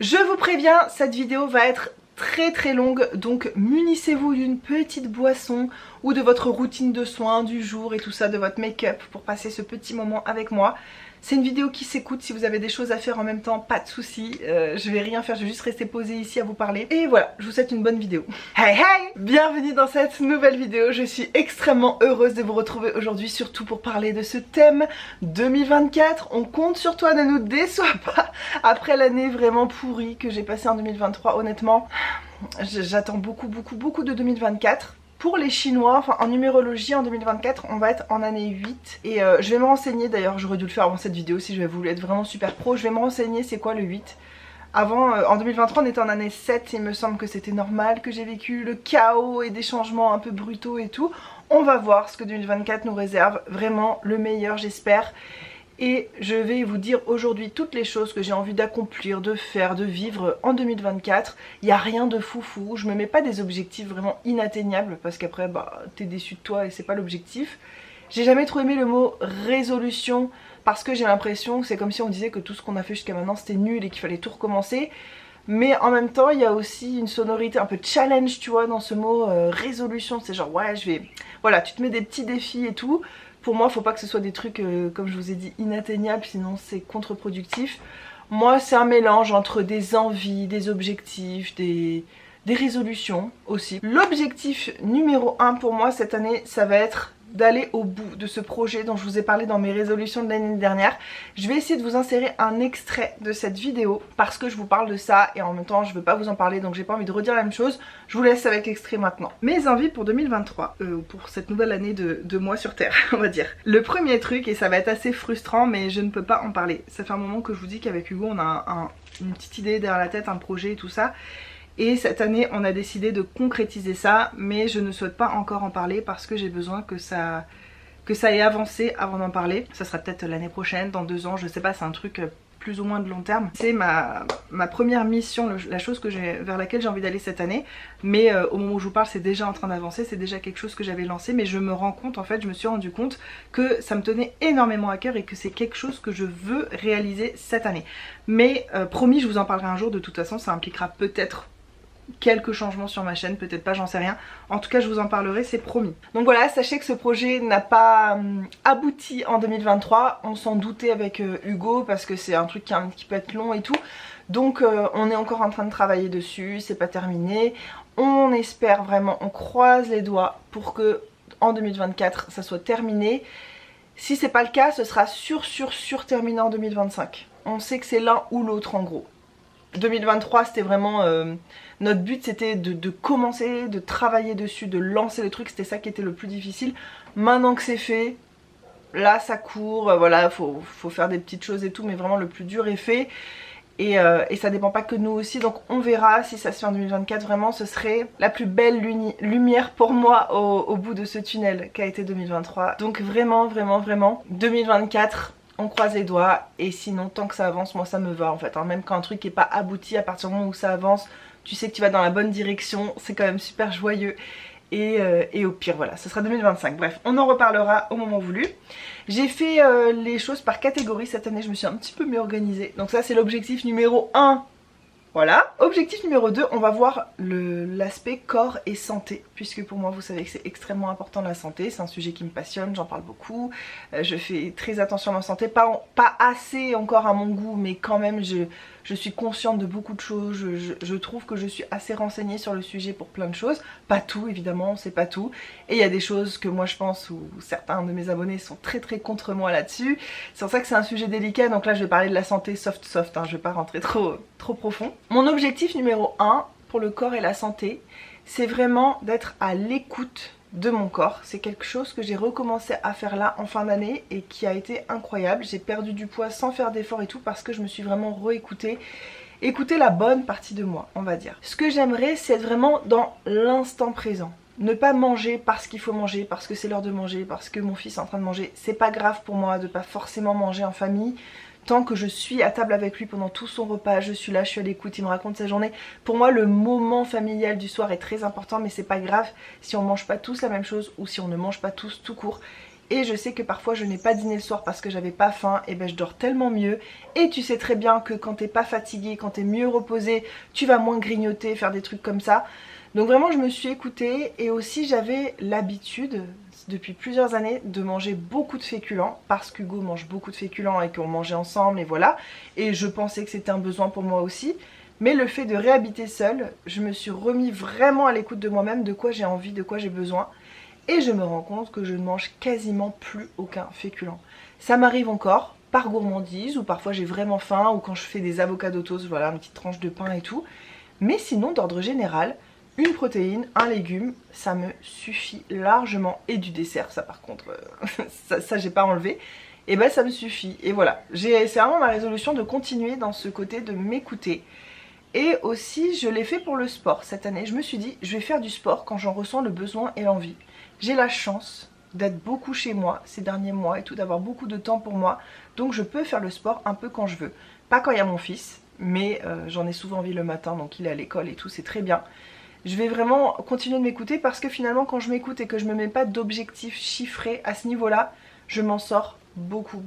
Je vous préviens, cette vidéo va être très longue, donc munissez-vous d'une petite boisson ou de votre routine de soins du jour et tout ça, de votre make-up pour passer ce petit moment avec moi. C'est une vidéo qui s'écoute, si vous avez des choses à faire en même temps, pas de soucis, je vais rien faire, je vais juste rester posée ici à vous parler. Et voilà, je vous souhaite une bonne vidéo. Hey hey! Bienvenue dans cette nouvelle vidéo, je suis extrêmement heureuse de vous retrouver aujourd'hui, surtout pour parler de ce thème 2024. On compte sur toi, ne nous déçois pas après l'année vraiment pourrie que j'ai passée en 2023, honnêtement. J'attends beaucoup de 2024. Pour les Chinois, enfin en numérologie en 2024, on va être en année 8. Et je vais me renseigner, d'ailleurs j'aurais dû le faire avant cette vidéo si j'avais voulu être vraiment super pro. Je vais me renseigner c'est quoi le 8. Avant, en 2023 on était en année 7, il me semble que c'était normal, que j'ai vécu le chaos et des changements un peu brutaux et tout. On va voir ce que 2024 nous réserve, vraiment le meilleur j'espère. Et je vais vous dire aujourd'hui toutes les choses que j'ai envie d'accomplir, de faire, de vivre en 2024. Il n'y a rien de foufou, je me mets pas des objectifs vraiment inatteignables parce qu'après bah, t'es déçu de toi et c'est pas l'objectif. J'ai jamais trop aimé le mot résolution parce que j'ai l'impression que c'est comme si on disait que tout ce qu'on a fait jusqu'à maintenant c'était nul et qu'il fallait tout recommencer. Mais en même temps il y a aussi une sonorité un peu challenge tu vois dans ce mot résolution. C'est genre ouais je vais... Voilà, tu te mets des petits défis et tout. Pour moi, faut pas que ce soit des trucs, comme je vous ai dit, inatteignables, sinon c'est contre-productif. Moi, c'est un mélange entre des envies, des objectifs, des résolutions aussi. L'objectif numéro 1 pour moi cette année, ça va être d'aller au bout de ce projet dont je vous ai parlé dans mes résolutions de l'année dernière. Je vais essayer de vous insérer un extrait de cette vidéo parce que je vous parle de ça et en même temps je veux pas vous en parler donc j'ai pas envie de redire la même chose. Je vous laisse avec l'extrait maintenant. Mes envies pour 2023, pour cette nouvelle année de moi sur Terre, on va dire. Le premier truc, et ça va être assez frustrant mais je ne peux pas en parler. Ça fait un moment que je vous dis qu'avec Hugo on a une petite idée derrière la tête, un projet et tout ça. Et cette année on a décidé de concrétiser ça, mais je ne souhaite pas encore en parler parce que j'ai besoin que ça ait avancé avant d'en parler. Ça sera peut-être l'année prochaine, dans 2 ans, je sais pas, c'est un truc plus ou moins de long terme. C'est ma première mission, la chose vers laquelle j'ai envie d'aller cette année. Mais au moment où je vous parle c'est déjà en train d'avancer, c'est déjà quelque chose que j'avais lancé. Mais je me rends compte, en fait, je me suis rendu compte que ça me tenait énormément à cœur et que c'est quelque chose que je veux réaliser cette année. Mais promis, je vous en parlerai un jour, de toute façon ça impliquera peut-être quelques changements sur ma chaîne, peut-être pas, j'en sais rien. En tout cas je vous en parlerai, c'est promis. Donc voilà, sachez que ce projet n'a pas abouti en 2023. On s'en doutait avec Hugo parce que c'est un truc qui peut être long et tout. Donc on est encore en train de travailler dessus, c'est pas terminé. On espère vraiment, on croise les doigts pour que en 2024 ça soit terminé. Si c'est pas le cas, ce sera sûr terminé en 2025. On sait que c'est l'un ou l'autre en gros. 2023 c'était vraiment notre but, c'était de commencer, de travailler dessus, de lancer le truc, c'était ça qui était le plus difficile. Maintenant que c'est fait, là ça court, voilà, faut faire des petites choses et tout, mais vraiment le plus dur est fait. Et ça dépend pas que de nous aussi, donc on verra si ça se fait en 2024. Vraiment ce serait la plus belle lumière pour moi au bout de ce tunnel qu'a été 2023. Donc vraiment 2024, on croise les doigts, et sinon tant que ça avance moi ça me va en fait, hein. Même quand un truc n'est pas abouti, à partir du moment où ça avance, tu sais que tu vas dans la bonne direction, c'est quand même super joyeux. Et au pire voilà, ce sera 2025. Bref, on en reparlera au moment voulu. J'ai fait les choses par catégorie cette année, je me suis un petit peu mieux organisée. Donc ça c'est l'objectif numéro 1. Voilà. Objectif numéro 2, on va voir l'aspect corps et santé, puisque pour moi vous savez que c'est extrêmement important la santé, c'est un sujet qui me passionne, j'en parle beaucoup, je fais très attention à ma santé, pas assez encore à mon goût, mais quand même je suis consciente de beaucoup de choses, je trouve que je suis assez renseignée sur le sujet pour plein de choses, pas tout évidemment, c'est pas tout, et il y a des choses que moi je pense, où certains de mes abonnés sont très contre moi là-dessus, c'est pour ça que c'est un sujet délicat, donc là je vais parler de la santé soft, hein, je vais pas rentrer trop profond. Mon objectif numéro 1 pour le corps et la santé, c'est vraiment d'être à l'écoute de mon corps. C'est quelque chose que j'ai recommencé à faire là en fin d'année et qui a été incroyable. J'ai perdu du poids sans faire d'effort et tout parce que je me suis vraiment réécoutée. Écouter la bonne partie de moi, on va dire. Ce que j'aimerais, c'est être vraiment dans l'instant présent. Ne pas manger parce qu'il faut manger, parce que c'est l'heure de manger, parce que mon fils est en train de manger. C'est pas grave pour moi de pas forcément manger en famille. Tant que je suis à table avec lui pendant tout son repas, je suis là, je suis à l'écoute, il me raconte sa journée. Pour moi le moment familial du soir est très important, mais c'est pas grave si on mange pas tous la même chose ou si on ne mange pas tous tout court. Et je sais que parfois je n'ai pas dîné le soir parce que j'avais pas faim, et ben je dors tellement mieux. Et tu sais très bien que quand t'es pas fatigué, quand t'es mieux reposé, tu vas moins grignoter, faire des trucs comme ça. Donc vraiment je me suis écoutée, et aussi j'avais l'habitude depuis plusieurs années de manger beaucoup de féculents parce qu'Hugo mange beaucoup de féculents et qu'on mangeait ensemble et voilà. Et je pensais que c'était un besoin pour moi aussi. Mais le fait de réhabiter seule, je me suis remis vraiment à l'écoute de moi-même, de quoi j'ai envie, de quoi j'ai besoin. Et je me rends compte que je ne mange quasiment plus aucun féculent. Ça m'arrive encore, par gourmandise, ou parfois j'ai vraiment faim, ou quand je fais des avocados toast, voilà, une petite tranche de pain et tout. Mais sinon, d'ordre général, une protéine, un légume, ça me suffit largement. Et du dessert, ça par contre, ça j'ai pas enlevé. Et ben ça me suffit. Et voilà, c'est vraiment ma résolution de continuer dans ce côté de m'écouter. Et aussi, je l'ai fait pour le sport cette année. Je me suis dit, je vais faire du sport quand j'en ressens le besoin et l'envie. J'ai la chance d'être beaucoup chez moi ces derniers mois et tout, d'avoir beaucoup de temps pour moi. Donc je peux faire le sport un peu quand je veux. Pas quand il y a mon fils, mais j'en ai souvent envie le matin, donc il est à l'école et tout, c'est très bien. Je vais vraiment continuer de m'écouter parce que finalement quand je m'écoute et que je me mets pas d'objectifs chiffrés à ce niveau-là, je m'en sors beaucoup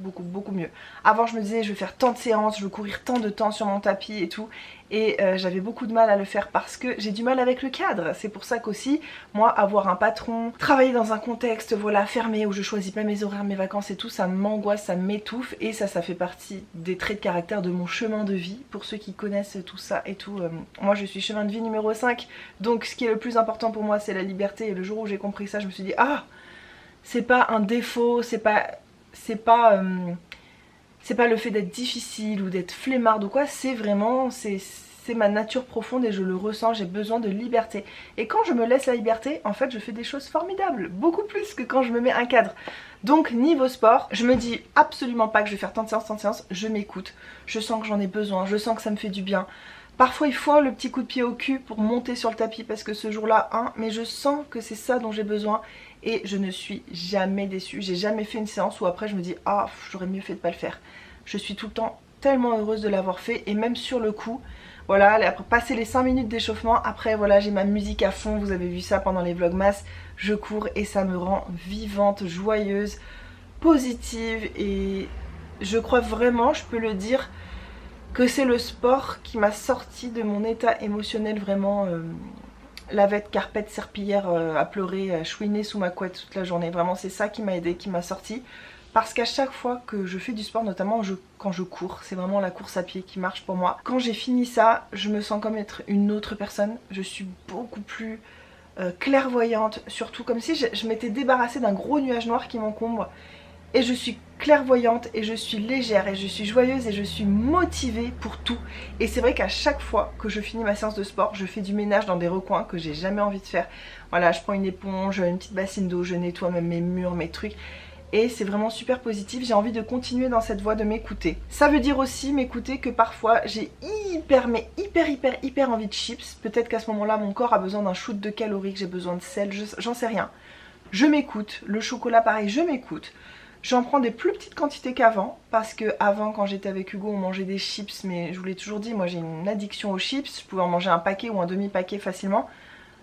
mieux. Avant je me disais je vais faire tant de séances, je veux courir tant de temps sur mon tapis et tout, et j'avais beaucoup de mal à le faire parce que j'ai du mal avec le cadre. C'est pour ça qu'aussi moi avoir un patron, travailler dans un contexte voilà fermé où je choisis pas mes horaires, mes vacances et tout, ça m'angoisse, ça m'étouffe, et ça fait partie des traits de caractère de mon chemin de vie. Pour ceux qui connaissent tout ça et tout, moi je suis chemin de vie numéro 5, donc ce qui est le plus important pour moi c'est la liberté, et le jour où j'ai compris ça je me suis dit ah, c'est pas un défaut, c'est pas le fait d'être difficile ou d'être flemmard ou quoi, c'est vraiment, c'est ma nature profonde et je le ressens, j'ai besoin de liberté. Et quand je me laisse la liberté, en fait je fais des choses formidables, beaucoup plus que quand je me mets un cadre. Donc niveau sport, je me dis absolument pas que je vais faire tant de séances, je m'écoute, je sens que j'en ai besoin, je sens que ça me fait du bien. Parfois il faut le petit coup de pied au cul pour monter sur le tapis parce que ce jour-là, mais je sens que c'est ça dont j'ai besoin. Et je ne suis jamais déçue. J'ai jamais fait une séance où après je me dis ah j'aurais mieux fait de pas le faire. Je suis tout le temps tellement heureuse de l'avoir fait, et même sur le coup, voilà, après passer les 5 minutes d'échauffement, après voilà j'ai ma musique à fond, vous avez vu ça pendant les vlogmas, je cours et ça me rend vivante, joyeuse, positive, et je crois vraiment, je peux le dire, que c'est le sport qui m'a sorti de mon état émotionnel vraiment... lavette, carpette, serpillière, à pleurer, à chouiner sous ma couette toute la journée. Vraiment c'est ça qui m'a aidé, qui m'a sorti. Parce qu'à chaque fois que je fais du sport, notamment quand je cours, c'est vraiment la course à pied qui marche pour moi. Quand j'ai fini ça, je me sens comme être une autre personne. Je suis beaucoup plus clairvoyante, surtout comme si je m'étais débarrassée d'un gros nuage noir qui m'encombre. Et je suis clairvoyante et je suis légère et je suis joyeuse et je suis motivée pour tout. Et c'est vrai qu'à chaque fois que je finis ma séance de sport, je fais du ménage dans des recoins que j'ai jamais envie de faire. Voilà, je prends une éponge, une petite bassine d'eau, je nettoie même mes murs, mes trucs. Et c'est vraiment super positif, j'ai envie de continuer dans cette voie de m'écouter. Ça veut dire aussi m'écouter que parfois j'ai hyper envie de chips. Peut-être qu'à ce moment-là mon corps a besoin d'un shoot de calories, que j'ai besoin de sel, j'en sais rien. Je m'écoute, le chocolat pareil, je m'écoute. J'en prends des plus petites quantités qu'avant, parce que avant quand j'étais avec Hugo on mangeait des chips, mais je vous l'ai toujours dit, moi j'ai une addiction aux chips, je pouvais en manger un paquet ou un demi-paquet facilement.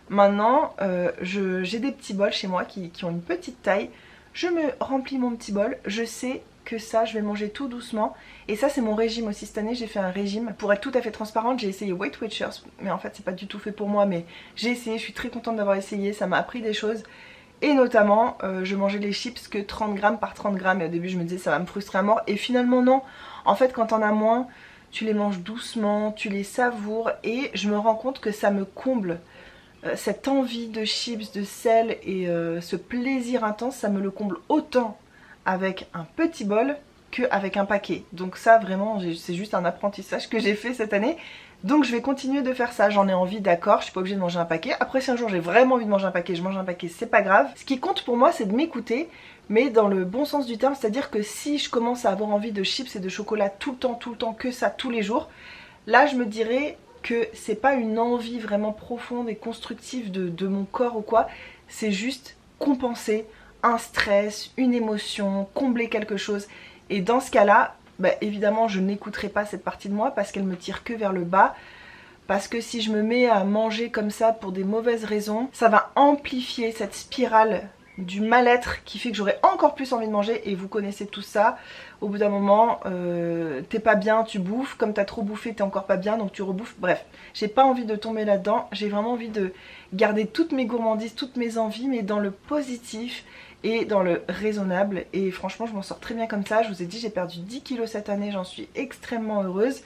Maintenant j'ai des petits bols chez moi qui ont une petite taille, je me remplis mon petit bol, je sais que ça je vais manger tout doucement, et ça c'est mon régime aussi. Cette année j'ai fait un régime, pour être tout à fait transparente j'ai essayé Weight Watchers, mais en fait c'est pas du tout fait pour moi, mais j'ai essayé, je suis très contente d'avoir essayé, ça m'a appris des choses. Et notamment, je mangeais les chips que 30 grammes par 30 grammes. Et au début, je me disais, ça va me frustrer à mort. Et finalement, non. En fait, quand t'en as moins, tu les manges doucement, tu les savoures. Et je me rends compte que ça me comble. Cette envie de chips, de sel et ce plaisir intense, ça me le comble autant avec un petit bol qu'avec un paquet. Donc ça, vraiment, c'est juste un apprentissage que j'ai fait cette année. Donc je vais continuer de faire ça, j'en ai envie, d'accord, je suis pas obligée de manger un paquet. Après si un jour j'ai vraiment envie de manger un paquet, je mange un paquet, c'est pas grave. Ce qui compte pour moi c'est de m'écouter, mais dans le bon sens du terme, c'est-à-dire que si je commence à avoir envie de chips et de chocolat tout le temps, que ça, tous les jours, là je me dirais que c'est pas une envie vraiment profonde et constructive de mon corps ou quoi, c'est juste compenser un stress, une émotion, combler quelque chose. Et dans ce cas-là, bah, évidemment je n'écouterai pas cette partie de moi parce qu'elle me tire que vers le bas. Parce que si je me mets à manger comme ça pour des mauvaises raisons, ça va amplifier cette spirale du mal-être qui fait que j'aurais encore plus envie de manger, et vous connaissez tout ça. Au bout d'un moment, t'es pas bien, tu bouffes, comme t'as trop bouffé, t'es encore pas bien, donc tu rebouffes. Bref, j'ai pas envie de tomber là-dedans, j'ai vraiment envie de garder toutes mes gourmandises, toutes mes envies, mais dans le positif et dans le raisonnable. Et franchement, je m'en sors très bien comme ça. Je vous ai dit, j'ai perdu 10 kilos cette année, j'en suis extrêmement heureuse.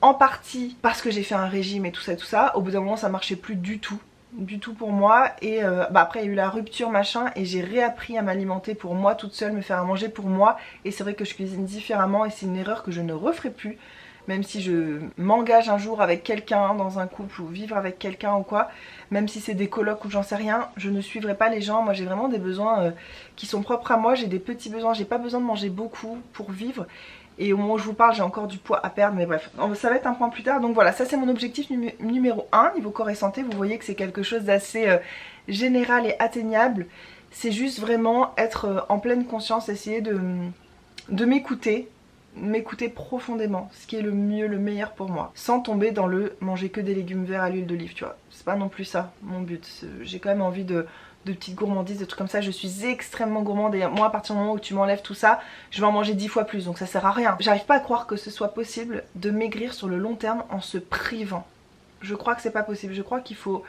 En partie parce que j'ai fait un régime et tout ça. Au bout d'un moment, ça marchait plus du tout pour moi, et après il y a eu la rupture machin, et j'ai réappris à m'alimenter pour moi toute seule, me faire à manger pour moi, et c'est vrai que je cuisine différemment, et c'est une erreur que je ne referai plus, même si je m'engage un jour avec quelqu'un dans un couple, ou vivre avec quelqu'un ou quoi, même si c'est des colocs ou j'en sais rien, je ne suivrai pas les gens. Moi j'ai vraiment des besoins qui sont propres à moi, j'ai des petits besoins, j'ai pas besoin de manger beaucoup pour vivre. Et au moment où je vous parle, j'ai encore du poids à perdre, mais bref, ça va être un point plus tard. Donc voilà, ça c'est mon objectif numéro 1, niveau corps et santé. Vous voyez que c'est quelque chose d'assez général et atteignable. C'est juste vraiment être en pleine conscience, essayer de m'écouter profondément, ce qui est le mieux, le meilleur pour moi, sans tomber dans le manger que des légumes verts à l'huile d'olive, tu vois. C'est pas non plus ça mon but. J'ai quand même envie de petites gourmandises, de trucs comme ça. Je suis extrêmement gourmande, et moi à partir du moment où tu m'enlèves tout ça, je vais en manger 10 fois plus, donc ça sert à rien. J'arrive pas à croire que ce soit possible de maigrir sur le long terme en se privant. Je crois que c'est pas possible, je crois qu'il faut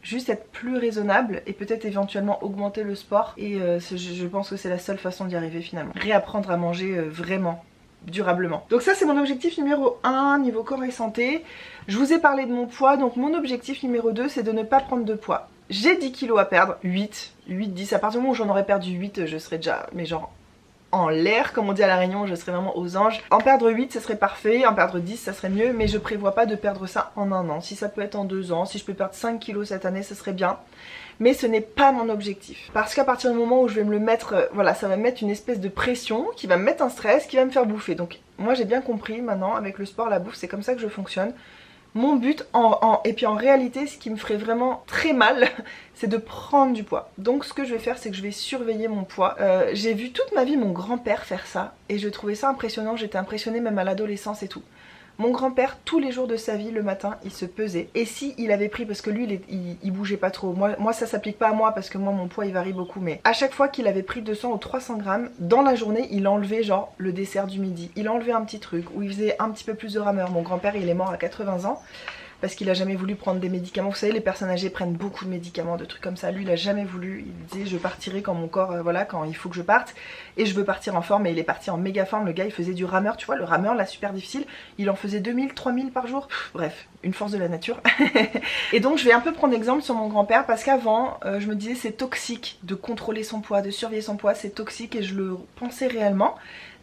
juste être plus raisonnable et peut-être éventuellement augmenter le sport, et je pense que c'est la seule façon d'y arriver finalement. Réapprendre à manger vraiment durablement. Donc ça c'est mon objectif numéro 1 niveau corps et santé. Je vous ai parlé de mon poids, donc mon objectif numéro 2 c'est de ne pas prendre de poids. J'ai 10 kilos à perdre, 10, à partir du moment où j'en aurais perdu 8, je serais déjà, mais genre en l'air, comme on dit à la Réunion, je serais vraiment aux anges. En perdre 8 ça serait parfait, en perdre 10 ça serait mieux, mais je prévois pas de perdre ça en un an. Si ça peut être en 2 ans, si je peux perdre 5 kilos cette année, ça serait bien. Mais ce n'est pas mon objectif. Parce qu'à partir du moment où je vais me le mettre, voilà, ça va me mettre une espèce de pression, qui va me mettre un stress, qui va me faire bouffer. Donc moi j'ai bien compris maintenant, avec le sport, la bouffe, c'est comme ça que je fonctionne. Mon but, et puis en réalité, ce qui me ferait vraiment très mal, c'est de prendre du poids. Donc ce que je vais faire, c'est que je vais surveiller mon poids. J'ai vu toute ma vie mon grand-père faire ça, et je trouvais ça impressionnant, j'étais impressionnée même à l'adolescence et tout. Mon grand-père, tous les jours de sa vie, le matin, il se pesait. Et si il avait pris, parce que lui, il bougeait pas trop. Moi ça s'applique pas à moi, parce que moi, mon poids, il varie beaucoup. Mais à chaque fois qu'il avait pris 200 ou 300 grammes, dans la journée, il enlevait genre le dessert du midi. Il enlevait un petit truc, où il faisait un petit peu plus de rameur. Mon grand-père, il est mort à 80 ans. Parce qu'il a jamais voulu prendre des médicaments. Vous savez, les personnes âgées prennent beaucoup de médicaments, de trucs comme ça. Lui, il a jamais voulu. Il disait, je partirai quand mon corps, voilà, quand il faut que je parte. Et je veux partir en forme. Et il est parti en méga forme. Le gars, il faisait du rameur, tu vois, le rameur, là, super difficile. Il en faisait 2000, 3000 par jour. Bref, une force de la nature. Et donc, je vais un peu prendre exemple sur mon grand-père. Parce qu'avant, je me disais, c'est toxique de contrôler son poids, de surveiller son poids. C'est toxique, et je le pensais réellement.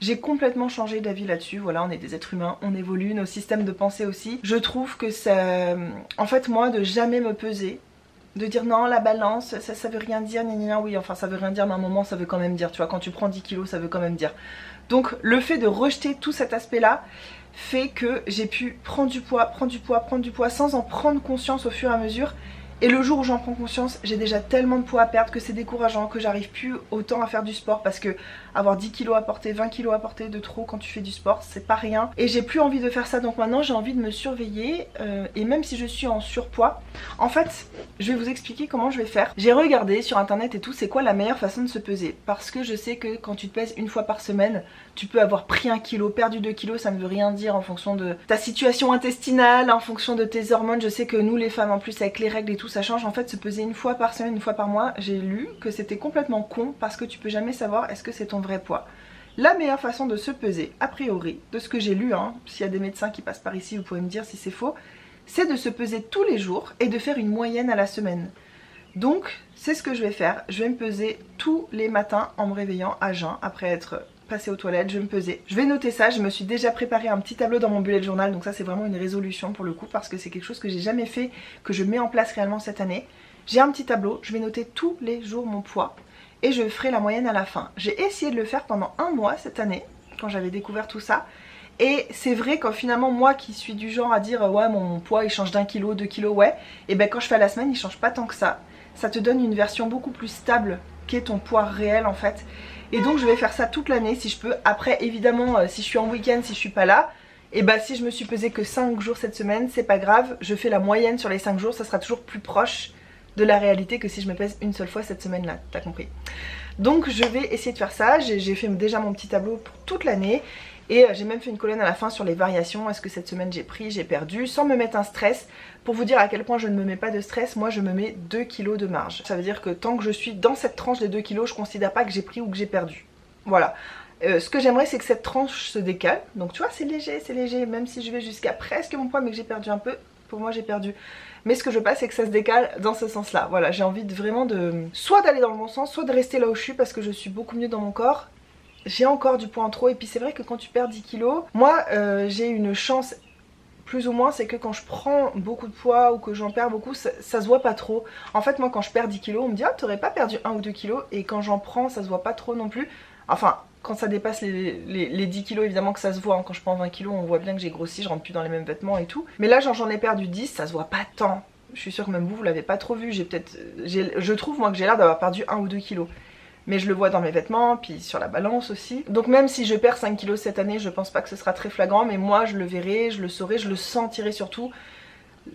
J'ai complètement changé d'avis là-dessus, voilà, on est des êtres humains, on évolue, nos systèmes de pensée aussi. Je trouve que ça... En fait, moi, de jamais me peser, de dire non, la balance, ça veut rien dire, oui, enfin ça veut rien dire, mais à un moment ça veut quand même dire, tu vois, quand tu prends 10 kilos, ça veut quand même dire. Donc le fait de rejeter tout cet aspect-là fait que j'ai pu prendre du poids, sans en prendre conscience au fur et à mesure. Et le jour où j'en prends conscience, j'ai déjà tellement de poids à perdre que c'est décourageant, que j'arrive plus autant à faire du sport, parce que avoir 10 kilos à porter, 20 kilos à porter de trop quand tu fais du sport, c'est pas rien. Et j'ai plus envie de faire ça, donc maintenant j'ai envie de me surveiller, et même si je suis en surpoids, en fait, je vais vous expliquer comment je vais faire. J'ai regardé sur internet et tout, c'est quoi la meilleure façon de se peser, parce que je sais que quand tu te pèses une fois par semaine, tu peux avoir pris 1 kilo, perdu 2 kilos, ça ne veut rien dire en fonction de ta situation intestinale, en fonction de tes hormones. Je sais que nous les femmes, en plus avec les règles et tout, ça change. En fait, se peser une fois par semaine, une fois par mois, j'ai lu que c'était complètement con, parce que tu peux jamais savoir est-ce que c'est ton vrai poids. La meilleure façon de se peser, a priori, de ce que j'ai lu, hein, s'il y a des médecins qui passent par ici, vous pouvez me dire si c'est faux, c'est de se peser tous les jours et de faire une moyenne à la semaine. Donc, c'est ce que je vais faire. Je vais me peser tous les matins en me réveillant à jeun, après être passée aux toilettes, je vais me peser. Je vais noter ça, je me suis déjà préparé un petit tableau dans mon bullet journal, donc ça c'est vraiment une résolution pour le coup, parce que c'est quelque chose que j'ai jamais fait, que je mets en place réellement cette année. J'ai un petit tableau, je vais noter tous les jours mon poids, et je ferai la moyenne à la fin. J'ai essayé de le faire pendant un mois cette année, quand j'avais découvert tout ça. Et c'est vrai quand finalement moi qui suis du genre à dire ouais mon poids il change d'1 kilo, 2 kilos, ouais, et ben quand je fais à la semaine il change pas tant que ça. Ça te donne une version beaucoup plus stable qu'est ton poids réel en fait. Et donc je vais faire ça toute l'année si je peux. Après évidemment si je suis en week-end, si je suis pas là, et bah si je me suis pesé que 5 jours cette semaine, c'est pas grave. Je fais la moyenne sur les 5 jours, ça sera toujours plus proche de la réalité que si je me pèse une seule fois cette semaine-là, t'as compris. Donc je vais essayer de faire ça, j'ai fait déjà mon petit tableau pour toute l'année. Et j'ai même fait une colonne à la fin sur les variations, est-ce que cette semaine j'ai pris, j'ai perdu, sans me mettre un stress. Pour vous dire à quel point je ne me mets pas de stress, moi je me mets 2 kilos de marge. Ça veut dire que tant que je suis dans cette tranche des 2 kilos, je considère pas que j'ai pris ou que j'ai perdu. Voilà. Ce que j'aimerais, c'est que cette tranche se décale. Donc tu vois, c'est léger, même si je vais jusqu'à presque mon poids mais que j'ai perdu un peu, pour moi j'ai perdu. Mais ce que je veux pas, c'est que ça se décale dans ce sens-là. Voilà, j'ai envie de vraiment soit d'aller dans le bon sens, soit de rester là où je suis parce que je suis beaucoup mieux dans mon corps. J'ai encore du poids en trop et puis c'est vrai que quand tu perds 10 kilos, moi j'ai une chance plus ou moins, c'est que quand je prends beaucoup de poids ou que j'en perds beaucoup, ça se voit pas trop. En fait moi quand je perds 10 kilos, on me dit ah t'aurais pas perdu 1 ou 2 kilos, et quand j'en prends ça se voit pas trop non plus. Enfin quand ça dépasse les 10 kilos évidemment que ça se voit, hein. Quand je prends 20 kilos on voit bien que j'ai grossi, je rentre plus dans les mêmes vêtements et tout. Mais là j'en ai perdu 10, ça se voit pas tant. Je suis sûre que même vous l'avez pas trop vu, je trouve moi que j'ai l'air d'avoir perdu 1 ou 2 kilos. Mais je le vois dans mes vêtements, puis sur la balance aussi. Donc même si je perds 5 kilos cette année, je pense pas que ce sera très flagrant, mais moi je le verrai, je le saurai, je le sentirai surtout.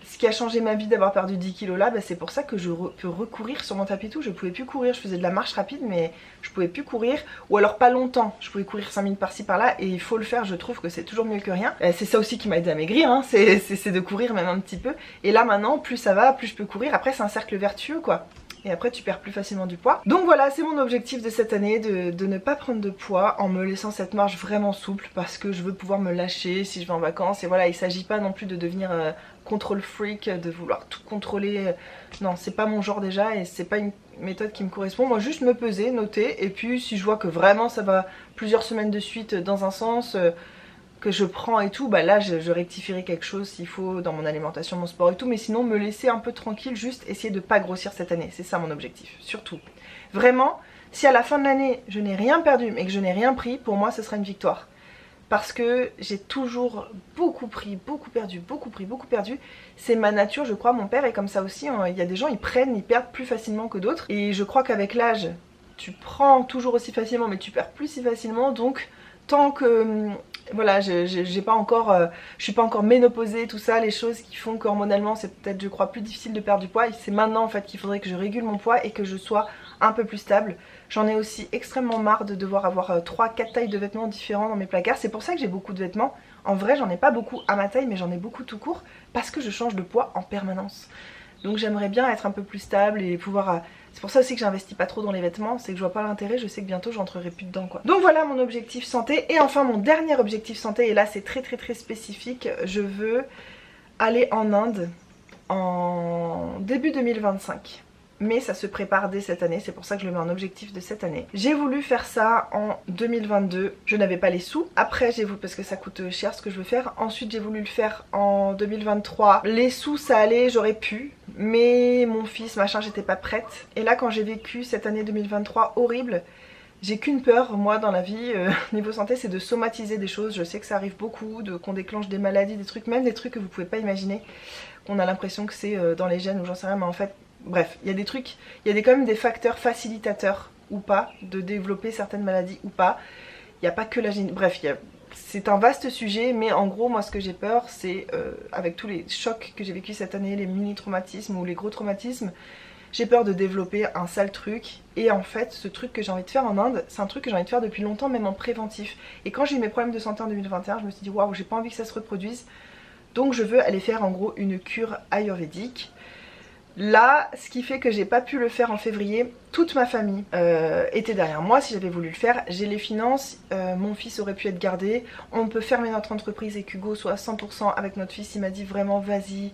Ce qui a changé ma vie d'avoir perdu 10 kilos là, bah c'est pour ça que je peux recourir sur mon tapis tout. Je pouvais plus courir, je faisais de la marche rapide mais je pouvais plus courir, ou alors pas longtemps. Je pouvais courir 5 minutes par-ci par-là et il faut le faire, je trouve que c'est toujours mieux que rien. C'est ça aussi qui m'a aidé à maigrir, hein. C'est de courir même un petit peu. Et là maintenant, plus ça va, plus je peux courir. Après c'est un cercle vertueux quoi. Et après tu perds plus facilement du poids. Donc voilà, c'est mon objectif de cette année, de ne pas prendre de poids en me laissant cette marge vraiment souple, parce que je veux pouvoir me lâcher si je vais en vacances. Et voilà, il s'agit pas non plus de devenir contrôle freak, de vouloir tout contrôler. Non, c'est pas mon genre déjà et c'est pas une méthode qui me correspond. Moi juste me peser, noter, et puis si je vois que vraiment ça va plusieurs semaines de suite dans un sens... que je prends et tout, bah là je rectifierai quelque chose s'il faut dans mon alimentation, mon sport et tout, mais sinon me laisser un peu tranquille, juste essayer de pas grossir cette année, c'est ça mon objectif, surtout. Vraiment, si à la fin de l'année je n'ai rien perdu mais que je n'ai rien pris, pour moi ce sera une victoire. Parce que j'ai toujours beaucoup pris, beaucoup perdu, beaucoup pris, beaucoup perdu. C'est ma nature, je crois, mon père est comme ça aussi, hein. Il y a des gens, ils prennent, ils perdent plus facilement que d'autres. Et je crois qu'avec l'âge, tu prends toujours aussi facilement mais tu perds plus si facilement, donc tant que... Voilà, j'ai pas encore, je suis pas encore ménopausée, tout ça, les choses qui font qu'hormonalement c'est peut-être, je crois, plus difficile de perdre du poids. Et c'est maintenant en fait qu'il faudrait que je régule mon poids et que je sois un peu plus stable. J'en ai aussi extrêmement marre de devoir avoir 3-4 tailles de vêtements différents dans mes placards. C'est pour ça que j'ai beaucoup de vêtements. En vrai j'en ai pas beaucoup à ma taille mais j'en ai beaucoup tout court, parce que je change de poids en permanence. Donc j'aimerais bien être un peu plus stable et pouvoir... C'est pour ça aussi que j'investis pas trop dans les vêtements, c'est que je vois pas l'intérêt, je sais que bientôt j'entrerai plus dedans quoi. Donc voilà mon objectif santé. Et enfin mon dernier objectif santé, et là c'est très spécifique, je veux aller en Inde en début 2025. Mais ça se prépare dès cette année, c'est pour ça que je le mets en objectif de cette année. J'ai voulu faire ça en 2022, je n'avais pas les sous. Après j'ai voulu, parce que ça coûte cher ce que je veux faire. Ensuite j'ai voulu le faire en 2023. Les sous ça allait, j'aurais pu, mais mon fils machin, j'étais pas prête. Et là quand j'ai vécu cette année 2023 horrible, j'ai qu'une peur moi dans la vie, niveau santé, c'est de somatiser des choses. Je sais que ça arrive beaucoup, qu'on déclenche des maladies, des trucs, même des trucs que vous pouvez pas imaginer. On a l'impression que c'est dans les gènes ou j'en sais rien, mais en fait... Bref, il y a des trucs, il y a quand même des facteurs facilitateurs ou pas de développer certaines maladies ou pas. Il n'y a pas que la génétique. Bref, c'est un vaste sujet, mais en gros, moi ce que j'ai peur, c'est avec tous les chocs que j'ai vécu cette année, les mini-traumatismes ou les gros traumatismes, j'ai peur de développer un sale truc. Et en fait, ce truc que j'ai envie de faire en Inde, c'est un truc que j'ai envie de faire depuis longtemps, même en préventif. Et quand j'ai eu mes problèmes de santé en 2021, je me suis dit waouh, j'ai pas envie que ça se reproduise. Donc je veux aller faire en gros une cure ayurvédique. Là, ce qui fait que j'ai pas pu le faire en février, toute ma famille était derrière moi si j'avais voulu le faire. J'ai les finances, mon fils aurait pu être gardé, on peut fermer notre entreprise et qu'Hugo soit à 100% avec notre fils. Il m'a dit vraiment vas-y,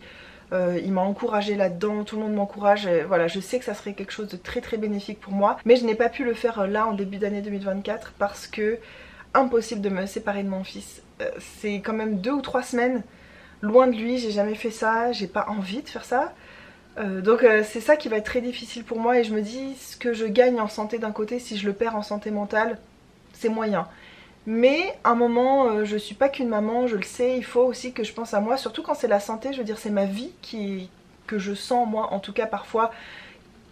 il m'a encouragé là-dedans, tout le monde m'encourage. Voilà, je sais que ça serait quelque chose de très bénéfique pour moi, mais je n'ai pas pu le faire là en début d'année 2024 parce que impossible de me séparer de mon fils. C'est quand même 2 ou 3 semaines loin de lui, j'ai jamais fait ça, j'ai pas envie de faire ça. Donc c'est ça qui va être très difficile pour moi et je me dis ce que je gagne en santé d'un côté, si je le perds en santé mentale, c'est moyen. Mais à un moment, je suis pas qu'une maman, je le sais, il faut aussi que je pense à moi, surtout quand c'est la santé, je veux dire c'est ma vie que je sens moi en tout cas parfois,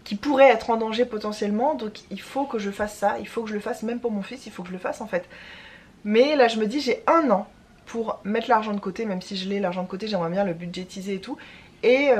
qui pourrait être en danger potentiellement, donc il faut que je fasse ça, il faut que je le fasse même pour mon fils, il faut que je le fasse en fait. Mais là je me dis j'ai 1 an pour mettre l'argent de côté, même si je l'ai l'argent de côté, j'aimerais bien le budgétiser et tout. et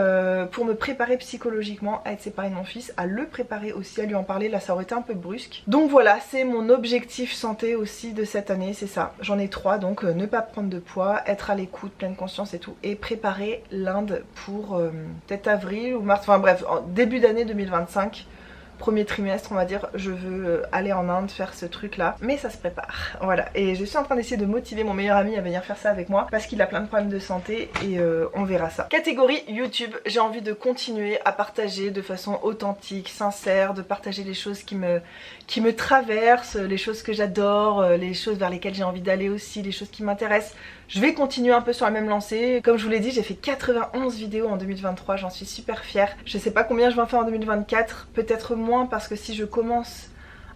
pour me préparer psychologiquement à être séparée de mon fils, à le préparer aussi, à lui en parler. Là ça aurait été un peu brusque. Donc voilà, c'est mon objectif santé aussi de cette année, c'est ça. J'en ai 3, donc ne pas prendre de poids, être à l'écoute, pleine conscience et tout, et préparer l'Inde pour peut-être avril ou mars, enfin bref, en début d'année 2025. Premier trimestre on va dire, je veux aller en Inde faire ce truc là, mais ça se prépare, voilà. Et je suis en train d'essayer de motiver mon meilleur ami à venir faire ça avec moi parce qu'il a plein de problèmes de santé et on verra ça. Catégorie YouTube, j'ai envie de continuer à partager de façon authentique, sincère, de partager les choses qui me traversent, les choses que j'adore, les choses vers lesquelles j'ai envie d'aller aussi, les choses qui m'intéressent. Je vais continuer un peu sur la même lancée. Comme je vous l'ai dit, j'ai fait 91 vidéos en 2023, j'en suis super fière. Je sais pas combien je vais en faire en 2024, peut-être moins parce que si je commence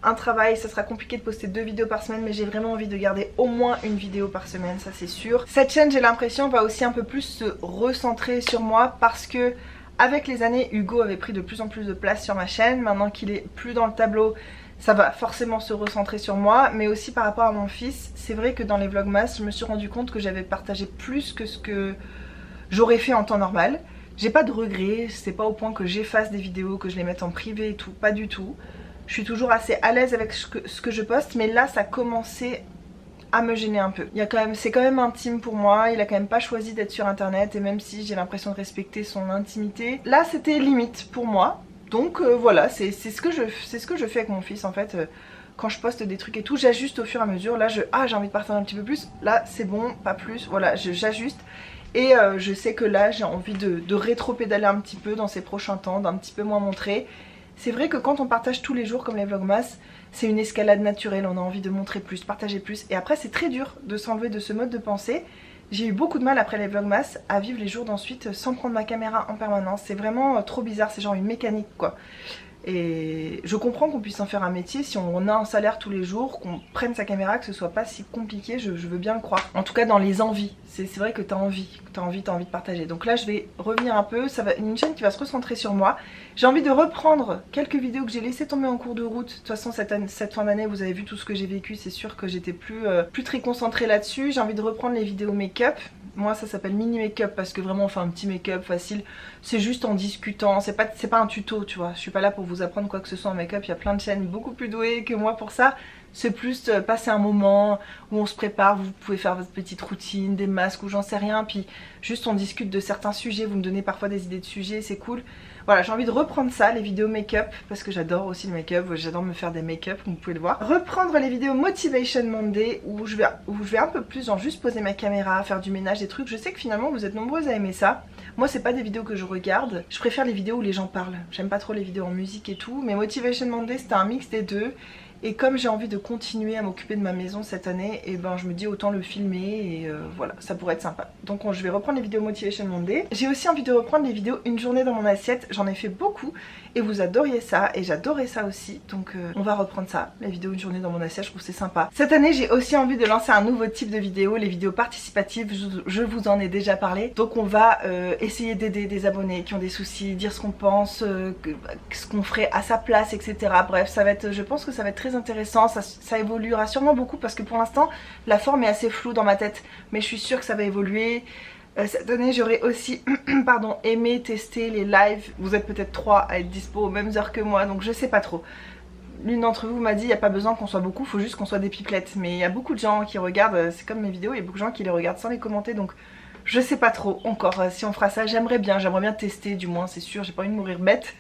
un travail, ça sera compliqué de poster 2 vidéos par semaine, mais j'ai vraiment envie de garder au moins une vidéo par semaine, ça c'est sûr. Cette chaîne, j'ai l'impression, va aussi un peu plus se recentrer sur moi parce que avec les années, Hugo avait pris de plus en plus de place sur ma chaîne. Maintenant qu'il est plus dans le tableau, ça va forcément se recentrer sur moi, mais aussi par rapport à mon fils. C'est vrai que dans les vlogmas, je me suis rendu compte que j'avais partagé plus que ce que j'aurais fait en temps normal. J'ai pas de regrets, c'est pas au point que j'efface des vidéos, que je les mette en privé et tout, pas du tout. Je suis toujours assez à l'aise avec ce que je poste, mais là ça commençait à me gêner un peu. C'est quand même intime pour moi, il a quand même pas choisi d'être sur internet, et même si j'ai l'impression de respecter son intimité, là c'était limite pour moi. Donc voilà, c'est ce que je fais avec mon fils en fait. Quand je poste des trucs et tout, j'ajuste au fur et à mesure. Là j'ai envie de partager un petit peu plus, là c'est bon, pas plus, voilà, j'ajuste. Et je sais que là j'ai envie de rétro-pédaler un petit peu dans ces prochains temps, d'un petit peu moins montrer. C'est vrai que quand on partage tous les jours comme les vlogmas, c'est une escalade naturelle, on a envie de montrer plus, partager plus. Et après c'est très dur de s'enlever de ce mode de pensée. J'ai eu beaucoup de mal après les vlogmas à vivre les jours d'ensuite sans prendre ma caméra en permanence. C'est vraiment trop bizarre, c'est genre une mécanique quoi. Et je comprends qu'on puisse en faire un métier si on a un salaire tous les jours, qu'on prenne sa caméra, que ce soit pas si compliqué, je veux bien le croire. En tout cas dans les envies, c'est vrai que t'as envie de partager. Donc là je vais revenir un peu, ça va une chaîne qui va se recentrer sur moi. J'ai envie de reprendre quelques vidéos que j'ai laissé tomber en cours de route. De toute façon cette fin d'année vous avez vu tout ce que j'ai vécu, c'est sûr que j'étais plus très concentrée là-dessus. J'ai envie de reprendre les vidéos make-up. Moi ça s'appelle mini make-up parce que vraiment on fait un petit make-up facile. C'est juste en discutant, c'est pas un tuto tu vois. Je suis pas là pour vous apprendre quoi que ce soit en make-up. Il y a plein de chaînes beaucoup plus douées que moi pour ça. C'est plus passer un moment où on se prépare, vous pouvez faire votre petite routine, des masques ou j'en sais rien. Puis juste on discute de certains sujets, vous me donnez parfois des idées de sujets, c'est cool. Voilà, j'ai envie de reprendre ça, les vidéos make-up, parce que j'adore aussi le make-up, j'adore me faire des make-up, comme vous pouvez le voir. Reprendre les vidéos Motivation Monday, où je vais un peu plus, genre juste poser ma caméra, faire du ménage, des trucs. Je sais que finalement vous êtes nombreuses à aimer ça. Moi c'est pas des vidéos que je regarde, je préfère les vidéos où les gens parlent. J'aime pas trop les vidéos en musique et tout, mais Motivation Monday c'était un mix des deux. Et comme j'ai envie de continuer à m'occuper de ma maison cette année, et ben je me dis autant le filmer et voilà, ça pourrait être sympa. Donc je vais reprendre les vidéos Motivation Monday. J'ai aussi envie de reprendre les vidéos une journée dans mon assiette, j'en ai fait beaucoup et vous adoriez ça et j'adorais ça aussi. Donc on va reprendre ça, les vidéos une journée dans mon assiette, je trouve c'est sympa. Cette année j'ai aussi envie de lancer un nouveau type de vidéo, les vidéos participatives, je vous en ai déjà parlé. Donc on va essayer d'aider des abonnés qui ont des soucis, dire ce qu'on pense, ce qu'on ferait à sa place, etc. Bref, ça va être, je pense que ça va être très intéressant, ça évoluera sûrement beaucoup parce que pour l'instant la forme est assez floue dans ma tête, mais je suis sûre que ça va évoluer. Cette année j'aurais aussi pardon, aimé tester les lives. Vous êtes peut-être 3 à être dispo aux mêmes heures que moi, donc je sais pas trop. L'une d'entre vous m'a dit il n'y a pas besoin qu'on soit beaucoup, faut juste qu'on soit des pipelettes. Mais il y a beaucoup de gens qui regardent, c'est comme mes vidéos, il y a beaucoup de gens qui les regardent sans les commenter, donc je sais pas trop encore si on fera ça. J'aimerais bien tester du moins, c'est sûr, j'ai pas envie de mourir bête.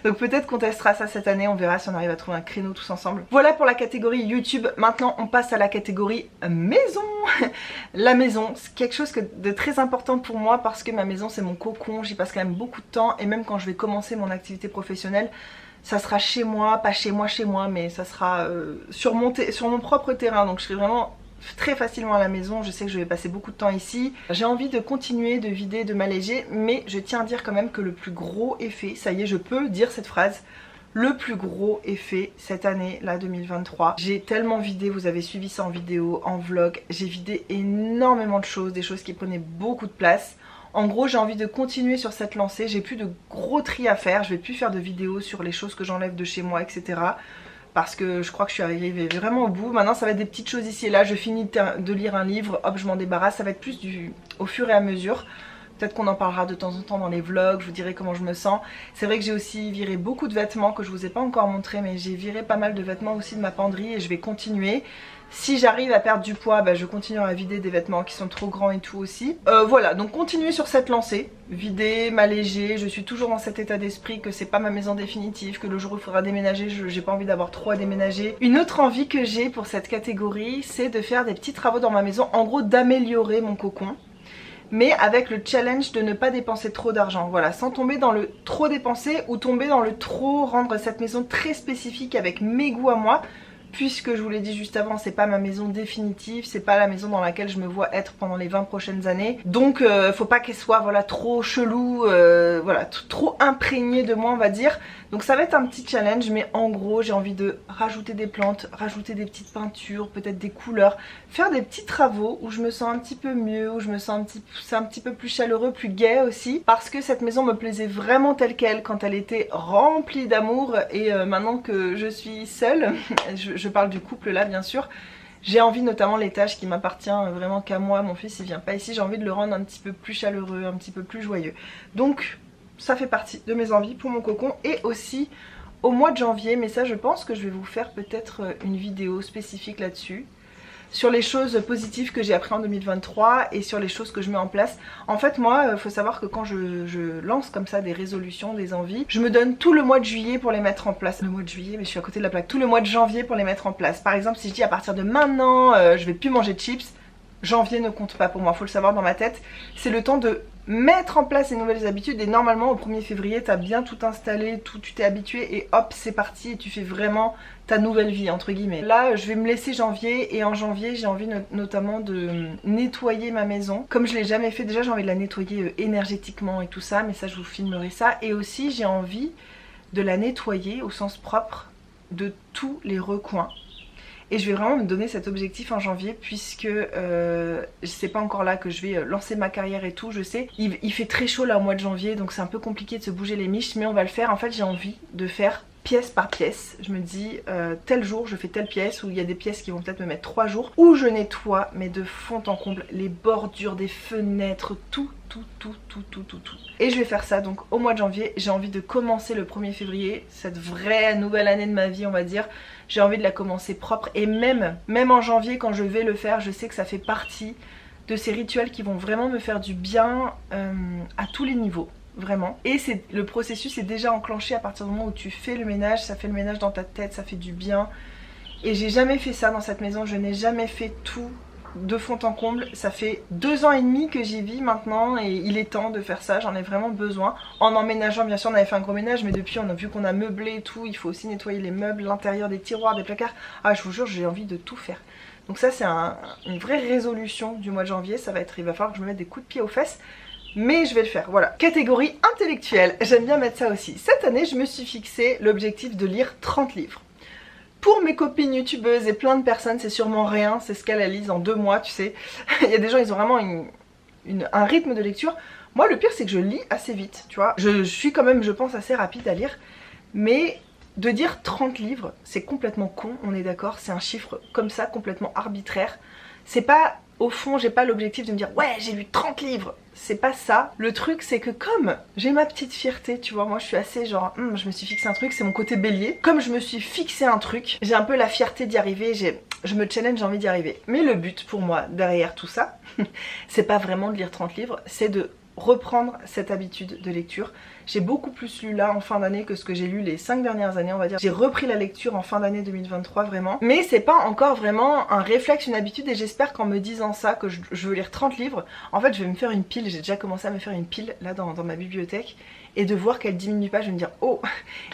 Donc peut-être qu'on testera ça cette année, on verra si on arrive à trouver un créneau tous ensemble. Voilà pour la catégorie YouTube. Maintenant on passe à la catégorie maison. La maison, c'est quelque chose de très important pour moi parce que ma maison c'est mon cocon, j'y passe quand même beaucoup de temps et même quand je vais commencer mon activité professionnelle, ça sera chez moi, pas chez moi, mais ça sera sur mon propre terrain, donc je serai vraiment très facilement à la maison. Je sais que je vais passer beaucoup de temps ici. J'ai envie de continuer de vider, de m'alléger, mais je tiens à dire quand même que le plus gros effet, ça y est je peux dire cette phrase, le plus gros effet cette année là 2023, j'ai tellement vidé, vous avez suivi ça en vidéo, en vlog, j'ai vidé énormément de choses, des choses qui prenaient beaucoup de place. En gros j'ai envie de continuer sur cette lancée, j'ai plus de gros tri à faire, je vais plus faire de vidéos sur les choses que j'enlève de chez moi, etc. Parce que je crois que je suis arrivée vraiment au bout. Maintenant ça va être des petites choses ici et là, je finis de lire un livre, hop je m'en débarrasse, ça va être plus au fur et à mesure. Peut-être qu'on en parlera de temps en temps dans les vlogs, je vous dirai comment je me sens. C'est vrai que j'ai aussi viré beaucoup de vêtements que je vous ai pas encore montré, mais j'ai viré pas mal de vêtements aussi de ma penderie et je vais continuer. Si j'arrive à perdre du poids, bah, je continuerai à vider des vêtements qui sont trop grands et tout aussi. Voilà, donc continuer sur cette lancée, vider, m'alléger. Je suis toujours dans cet état d'esprit que c'est pas ma maison définitive, que le jour où il faudra déménager, j'ai pas envie d'avoir trop à déménager. Une autre envie que j'ai pour cette catégorie, c'est de faire des petits travaux dans ma maison, en gros d'améliorer mon cocon. Mais avec le challenge de ne pas dépenser trop d'argent, voilà, sans tomber dans le trop dépenser ou tomber dans le trop rendre cette maison très spécifique avec mes goûts à moi. Puisque je vous l'ai dit juste avant, c'est pas ma maison définitive, c'est pas la maison dans laquelle je me vois être pendant les 20 prochaines années. Donc faut pas qu'elle soit voilà, trop chelou, voilà, trop imprégnée de moi on va dire. Donc ça va être un petit challenge, mais en gros j'ai envie de rajouter des plantes, rajouter des petites peintures, peut-être des couleurs, faire des petits travaux où je me sens un petit peu mieux, où je me sens un petit peu plus chaleureux, plus gai aussi. Parce que cette maison me plaisait vraiment telle qu'elle quand elle était remplie d'amour et maintenant que je suis seule, je parle du couple là bien sûr, j'ai envie notamment l'étage qui m'appartient vraiment qu'à moi, mon fils il vient pas ici, j'ai envie de le rendre un petit peu plus chaleureux, un petit peu plus joyeux. Donc ça fait partie de mes envies pour mon cocon et aussi au mois de janvier, mais ça je pense que je vais vous faire peut-être une vidéo spécifique là-dessus. Sur les choses positives que j'ai appris en 2023 et sur les choses que je mets en place. En fait moi, faut savoir que quand je lance comme ça des résolutions, des envies, je me donne tout le mois de juillet pour les mettre en place. Le mois de juillet, mais je suis à côté de la plaque. Tout le mois de janvier pour les mettre en place. Par exemple, si je dis à partir de maintenant, je vais plus manger de chips, janvier ne compte pas pour moi, faut le savoir dans ma tête. C'est le temps de mettre en place ces nouvelles habitudes et normalement au 1er février t'as bien tout installé, tu t'es habitué et hop c'est parti et tu fais vraiment ta nouvelle vie entre guillemets. Là je vais me laisser janvier et en janvier j'ai envie notamment de nettoyer ma maison. Comme je l'ai jamais fait, déjà j'ai envie de la nettoyer énergétiquement et tout ça, mais ça je vous filmerai ça. Et aussi j'ai envie de la nettoyer au sens propre de tous les recoins. Et je vais vraiment me donner cet objectif en janvier puisque c'est pas encore là que je vais lancer ma carrière et tout, je sais. Il fait très chaud là au mois de janvier donc c'est un peu compliqué de se bouger les miches, mais on va le faire. En fait j'ai envie de faire pièce par pièce. Je me dis tel jour je fais telle pièce, où il y a des pièces qui vont peut-être me mettre 3 jours, où je nettoie mais de fond en comble les bordures des fenêtres, tout. Et je vais faire ça donc au mois de janvier. J'ai envie de commencer le 1er février, cette vraie nouvelle année de ma vie on va dire. J'ai envie de la commencer propre et même en janvier quand je vais le faire, je sais que ça fait partie de ces rituels qui vont vraiment me faire du bien à tous les niveaux. Vraiment. Et le processus est déjà enclenché à partir du moment où tu fais le ménage, ça fait le ménage dans ta tête, ça fait du bien. Et j'ai jamais fait ça dans cette maison, je n'ai jamais fait tout de fond en comble. Ça fait 2 ans et demi que j'y vis maintenant et il est temps de faire ça, j'en ai vraiment besoin. En emménageant, bien sûr on avait fait un gros ménage, mais depuis on a vu qu'on a meublé et tout, il faut aussi nettoyer les meubles, l'intérieur des tiroirs, des placards. Ah je vous jure j'ai envie de tout faire. Donc ça c'est une vraie résolution du mois de janvier, ça va être, il va falloir que je me mette des coups de pied aux fesses. Mais je vais le faire, voilà. Catégorie intellectuelle, j'aime bien mettre ça aussi. Cette année je me suis fixé l'objectif de lire 30 livres. Pour mes copines youtubeuses et plein de personnes c'est sûrement rien, c'est ce qu'elles lisent en 2 mois tu sais. Il y a des gens ils ont vraiment un rythme de lecture. Moi le pire c'est que je lis assez vite tu vois. Je suis quand même je pense assez rapide à lire. Mais de dire 30 livres c'est complètement con, on est d'accord. C'est un chiffre comme ça complètement arbitraire. C'est pas, au fond j'ai pas l'objectif de me dire ouais j'ai lu 30 livres. C'est pas ça. Le truc c'est que comme j'ai ma petite fierté tu vois, moi je suis assez genre je me suis fixé un truc, c'est mon côté bélier. Comme je me suis fixé un truc, j'ai un peu la fierté d'y arriver, je me challenge, j'ai envie d'y arriver. Mais le but pour moi derrière tout ça, c'est pas vraiment de lire 30 livres, c'est de reprendre cette habitude de lecture. J'ai beaucoup plus lu là en fin d'année que ce que j'ai lu les 5 dernières années on va dire. J'ai repris la lecture en fin d'année 2023 vraiment. Mais c'est pas encore vraiment un réflexe, une habitude et j'espère qu'en me disant ça que je veux lire 30 livres, en fait je vais me faire une pile. J'ai déjà commencé à me faire une pile là dans ma bibliothèque et de voir qu'elle diminue pas, je vais me dire oh.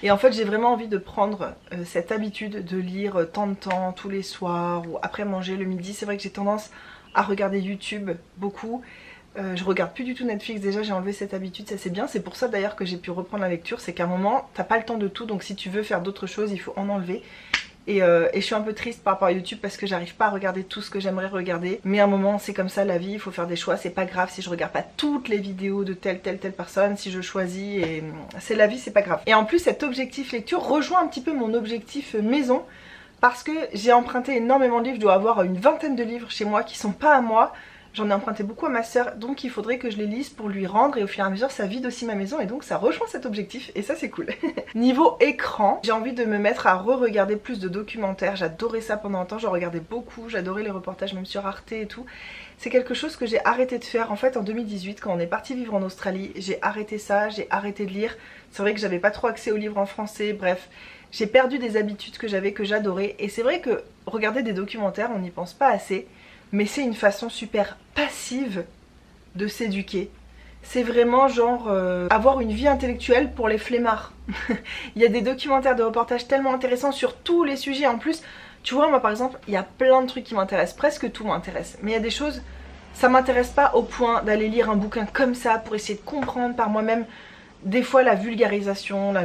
Et en fait j'ai vraiment envie de prendre cette habitude de lire tant de temps tous les soirs ou après manger le midi. C'est vrai que j'ai tendance à regarder YouTube beaucoup. Je regarde plus du tout Netflix déjà, j'ai enlevé cette habitude, ça c'est bien. C'est pour ça d'ailleurs que j'ai pu reprendre la lecture, c'est qu'à un moment t'as pas le temps de tout, donc si tu veux faire d'autres choses il faut en enlever. Et je suis un peu triste par rapport à YouTube parce que j'arrive pas à regarder tout ce que j'aimerais regarder. Mais à un moment c'est comme ça la vie, il faut faire des choix, c'est pas grave si je regarde pas toutes les vidéos de telle personne, si je choisis et c'est la vie, c'est pas grave. Et en plus cet objectif lecture rejoint un petit peu mon objectif maison. Parce que j'ai emprunté énormément de livres, je dois avoir une vingtaine de livres chez moi qui sont pas à moi. J'en ai emprunté beaucoup à ma soeur, donc il faudrait que je les lise pour lui rendre et au fur et à mesure ça vide aussi ma maison et donc ça rejoint cet objectif et ça c'est cool. Niveau écran, j'ai envie de me mettre à re-regarder plus de documentaires, j'adorais ça pendant un temps, j'en regardais beaucoup, j'adorais les reportages même sur Arte et tout. C'est quelque chose que j'ai arrêté de faire en fait en 2018 quand on est parti vivre en Australie, j'ai arrêté ça, j'ai arrêté de lire. C'est vrai que j'avais pas trop accès aux livres en français, bref. J'ai perdu des habitudes que j'avais, que j'adorais et c'est vrai que regarder des documentaires on n'y pense pas assez. Mais c'est une façon super passive de s'éduquer. C'est vraiment genre avoir une vie intellectuelle pour les flemmards. Il y a des documentaires de reportages tellement intéressants sur tous les sujets. En plus, tu vois, moi par exemple, il y a plein de trucs qui m'intéressent. Presque tout m'intéresse. Mais il y a des choses, ça m'intéresse pas au point d'aller lire un bouquin comme ça pour essayer de comprendre par moi-même. Des fois, la vulgarisation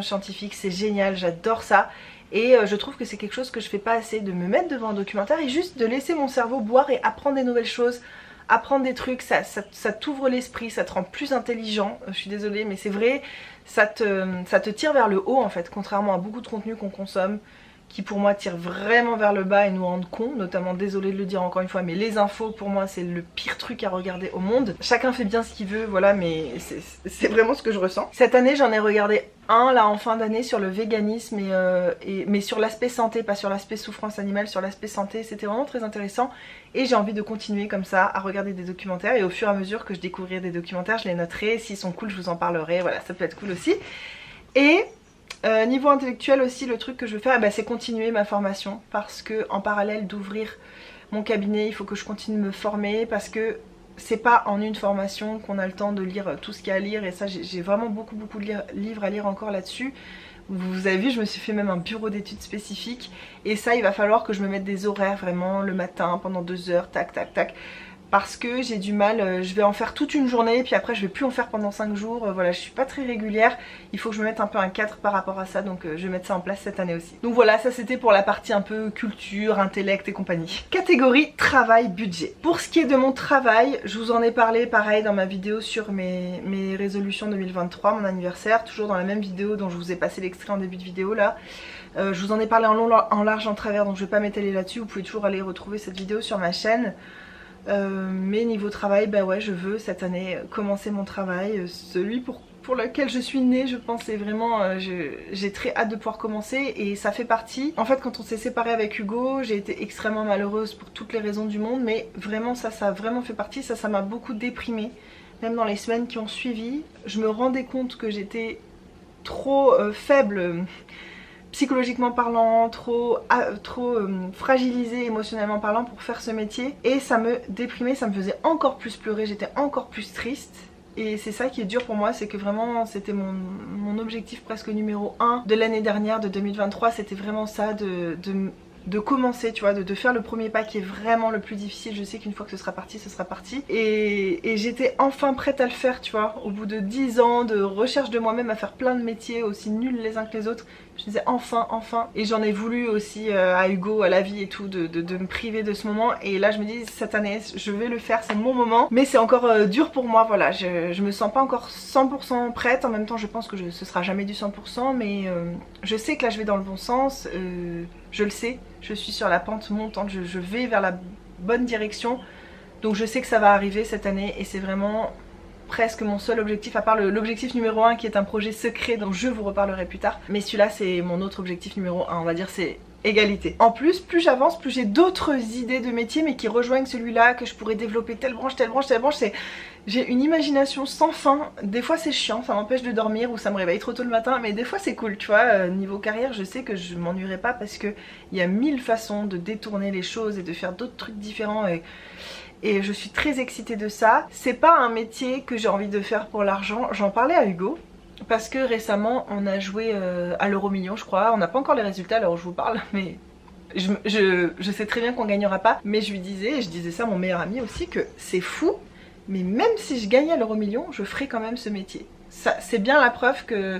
scientifique, c'est génial, j'adore ça. Et je trouve que c'est quelque chose que je fais pas assez, de me mettre devant un documentaire et juste de laisser mon cerveau boire et apprendre des nouvelles choses, apprendre des trucs, ça t'ouvre l'esprit, ça te rend plus intelligent, je suis désolée mais c'est vrai, ça te tire vers le haut en fait, contrairement à beaucoup de contenus qu'on consomme, qui pour moi tirent vraiment vers le bas et nous rendent cons, notamment, désolée de le dire encore une fois, mais les infos pour moi c'est le pire truc à regarder au monde. Chacun fait bien ce qu'il veut, voilà, mais c'est vraiment ce que je ressens. Cette année j'en ai regardé un là en fin d'année sur le véganisme mais sur l'aspect santé, pas sur l'aspect souffrance animale, sur l'aspect santé, c'était vraiment très intéressant et j'ai envie de continuer comme ça à regarder des documentaires et au fur et à mesure que je découvrirai des documentaires je les noterai, s'ils sont cool je vous en parlerai, voilà, ça peut être cool aussi. Et niveau intellectuel aussi, le truc que je veux faire c'est continuer ma formation parce que en parallèle d'ouvrir mon cabinet il faut que je continue de me former parce que c'est pas en une formation qu'on a le temps de lire tout ce qu'il y a à lire et ça j'ai vraiment beaucoup de livres à lire encore là-dessus. Vous avez vu, je me suis fait même un bureau d'études spécifique et ça il va falloir que je me mette des horaires vraiment le matin pendant 2 heures, tac tac tac. Parce que j'ai du mal, je vais en faire toute une journée puis après je vais plus en faire pendant 5 jours, voilà je suis pas très régulière, il faut que je me mette un peu un cadre par rapport à ça donc je vais mettre ça en place cette année aussi. Donc voilà, ça c'était pour la partie un peu culture, intellect et compagnie. Catégorie travail budget. Pour ce qui est de mon travail, je vous en ai parlé pareil dans ma vidéo sur mes résolutions 2023, mon anniversaire, toujours dans la même vidéo dont je vous ai passé l'extrait en début de vidéo là. Je vous en ai parlé en long, en large, en travers donc je vais pas m'étaler là-dessus, vous pouvez toujours aller retrouver cette vidéo sur ma chaîne. Mais niveau travail, bah ouais je veux cette année commencer mon travail, celui pour lequel je suis née je pense, c'est vraiment, j'ai très hâte de pouvoir commencer et ça fait partie. En fait quand on s'est séparé avec Hugo, j'ai été extrêmement malheureuse pour toutes les raisons du monde mais vraiment ça a vraiment fait partie, ça m'a beaucoup déprimée. Même dans les semaines qui ont suivi, je me rendais compte que j'étais trop faible psychologiquement parlant, trop fragilisée émotionnellement parlant pour faire ce métier et ça me déprimait, ça me faisait encore plus pleurer, j'étais encore plus triste et c'est ça qui est dur pour moi, c'est que vraiment c'était mon objectif presque numéro 1 de l'année dernière, de 2023, c'était vraiment ça, de commencer, tu vois, de faire le premier pas qui est vraiment le plus difficile. Je sais qu'une fois que ce sera parti, ce sera parti. Et j'étais enfin prête à le faire, tu vois. Au bout de 10 ans de recherche de moi-même à faire plein de métiers aussi nuls les uns que les autres, je me disais enfin. Et j'en ai voulu aussi à Hugo, à la vie et tout, de me priver de ce moment. Et là je me dis cette année, je vais le faire, c'est mon moment. Mais c'est encore dur pour moi, voilà. Je me sens pas encore 100% prête. En même temps je pense que ce sera jamais du 100%. Mais je sais que là je vais dans le bon sens. Je le sais, je suis sur la pente montante, je vais vers la bonne direction. Donc je sais que ça va arriver cette année et c'est vraiment presque mon seul objectif, à part l'objectif numéro 1 qui est un projet secret dont je vous reparlerai plus tard. Mais celui-là c'est mon autre objectif numéro 1, on va dire, c'est égalité. En plus, plus j'avance, plus j'ai d'autres idées de métier mais qui rejoignent celui-là, que je pourrais développer telle branche. J'ai une imagination sans fin. Des fois c'est chiant, ça m'empêche de dormir ou ça me réveille trop tôt le matin, mais des fois c'est cool, tu vois. Niveau carrière, je sais que je m'ennuierai pas parce que il y a 1000 façons de détourner les choses et de faire d'autres trucs différents et je suis très excitée de ça. C'est pas un métier que j'ai envie de faire pour l'argent. J'en parlais à Hugo parce que récemment on a joué à l'euro million je crois. On n'a pas encore les résultats à l'heure où je vous parle, mais je sais très bien qu'on gagnera pas. Mais je lui disais, et je disais ça à mon meilleur ami aussi, que c'est fou, mais même si je gagnais à l'euro million, je ferais quand même ce métier. C'est bien la preuve que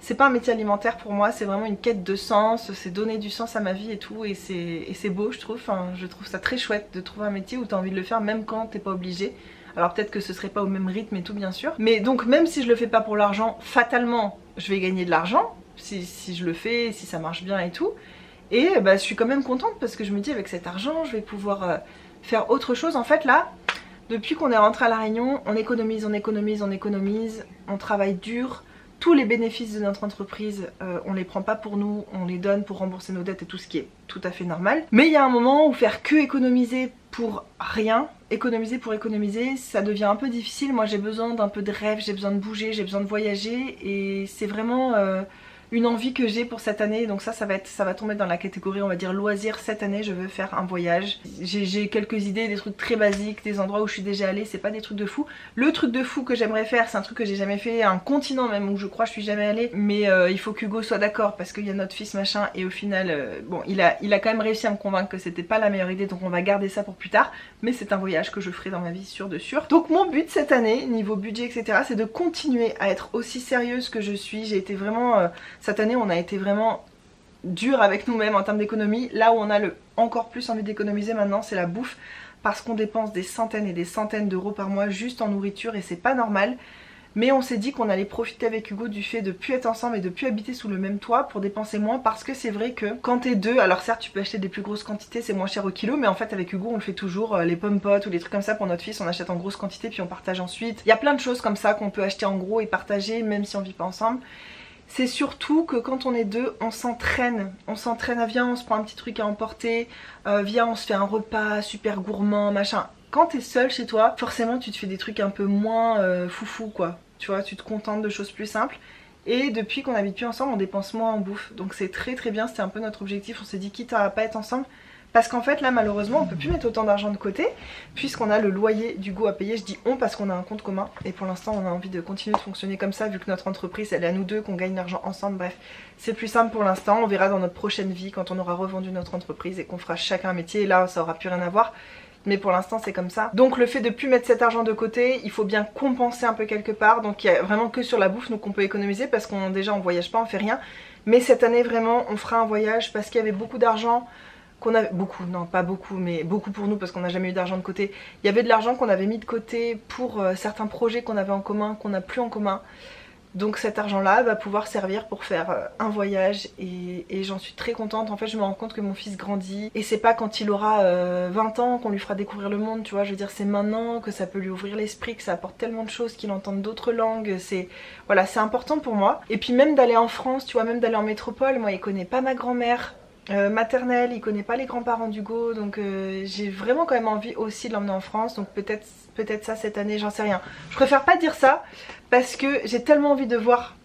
c'est pas un métier alimentaire pour moi, c'est vraiment une quête de sens, c'est donner du sens à ma vie et tout, et c'est beau je trouve. Enfin, je trouve ça très chouette de trouver un métier où t'as envie de le faire même quand t'es pas obligé. Alors peut-être que ce serait pas au même rythme et tout bien sûr, mais donc même si je le fais pas pour l'argent, fatalement je vais gagner de l'argent si je le fais, si ça marche bien et tout. Et bah, je suis quand même contente parce que je me dis avec cet argent je vais pouvoir faire autre chose. En fait là, depuis qu'on est rentré à La Réunion, on économise, on économise, on économise, on travaille dur. Tous les bénéfices de notre entreprise, on les prend pas pour nous, on les donne pour rembourser nos dettes et tout, ce qui est tout à fait normal. Mais il y a un moment où faire que économiser pour rien, économiser pour économiser, ça devient un peu difficile. Moi j'ai besoin d'un peu de rêve, j'ai besoin de bouger, j'ai besoin de voyager et c'est vraiment une envie que j'ai pour cette année. Donc ça va tomber dans la catégorie on va dire loisir. Cette année je veux faire un voyage. J'ai quelques idées, des trucs très basiques, des endroits où je suis déjà allée, c'est pas des trucs de fou. Le truc de fou que j'aimerais faire, c'est un truc que j'ai jamais fait, un continent même où je crois je suis jamais allée, mais il faut qu'Hugo soit d'accord parce qu'il y a notre fils machin et au final bon il a quand même réussi à me convaincre que c'était pas la meilleure idée, donc on va garder ça pour plus tard, mais c'est un voyage que je ferai dans ma vie sûr de sûr. Donc mon but cette année niveau budget etc, c'est de continuer à être aussi sérieuse que je suis. J'ai été vraiment cette année on a été vraiment dur avec nous-mêmes en termes d'économie. Là où on a encore plus envie d'économiser maintenant, c'est la bouffe, parce qu'on dépense des centaines et des centaines d'euros par mois juste en nourriture et c'est pas normal. Mais on s'est dit qu'on allait profiter avec Hugo du fait de plus être ensemble et de plus habiter sous le même toit pour dépenser moins, parce que c'est vrai que quand t'es deux, alors certes tu peux acheter des plus grosses quantités, c'est moins cher au kilo, mais en fait avec Hugo on le fait toujours, les pommes potes ou des trucs comme ça pour notre fils, on achète en grosse quantité puis on partage ensuite. Il y a plein de choses comme ça qu'on peut acheter en gros et partager même si on vit pas ensemble. C'est surtout que quand on est deux, on s'entraîne à viens on se prend un petit truc à emporter, viens on se fait un repas super gourmand machin. Quand t'es seul chez toi, forcément tu te fais des trucs un peu moins foufou quoi, tu vois, tu te contentes de choses plus simples. Et depuis qu'on habite plus ensemble, on dépense moins en bouffe, donc c'est très très bien, c'était un peu notre objectif. On s'est dit quitte à pas être ensemble, parce qu'en fait là malheureusement on peut plus mettre autant d'argent de côté puisqu'on a le loyer d'Hugo à payer. Je dis on parce qu'on a un compte commun et pour l'instant on a envie de continuer de fonctionner comme ça vu que notre entreprise elle est à nous deux, qu'on gagne l'argent ensemble. Bref, c'est plus simple pour l'instant, on verra dans notre prochaine vie quand on aura revendu notre entreprise et qu'on fera chacun un métier, et là ça aura plus rien à voir. Mais pour l'instant c'est comme ça. Donc le fait de plus mettre cet argent de côté, il faut bien compenser un peu quelque part. Donc il y a vraiment que sur la bouffe nous qu'on peut économiser parce qu'on déjà on voyage pas, on fait rien. Mais cette année vraiment on fera un voyage parce qu'il y avait beaucoup d'argent qu'on avait, beaucoup, non pas beaucoup, mais beaucoup pour nous parce qu'on n'a jamais eu d'argent de côté. Il y avait de l'argent qu'on avait mis de côté pour certains projets qu'on avait en commun, qu'on n'a plus en commun. Donc cet argent-là va pouvoir servir pour faire un voyage et j'en suis très contente. En fait je me rends compte que mon fils grandit et c'est pas quand il aura 20 ans qu'on lui fera découvrir le monde, tu vois. Je veux dire c'est maintenant que ça peut lui ouvrir l'esprit, que ça apporte tellement de choses, qu'il entende d'autres langues. C'est voilà, c'est important pour moi. Et puis même d'aller en France, tu vois, même d'aller en métropole, moi il connaît pas ma grand-mère maternelle, il connaît pas les grands-parents d'Hugo, donc j'ai vraiment quand même envie aussi de l'emmener en France. Donc peut-être ça cette année, j'en sais rien. Je préfère pas dire ça parce que j'ai tellement envie de voir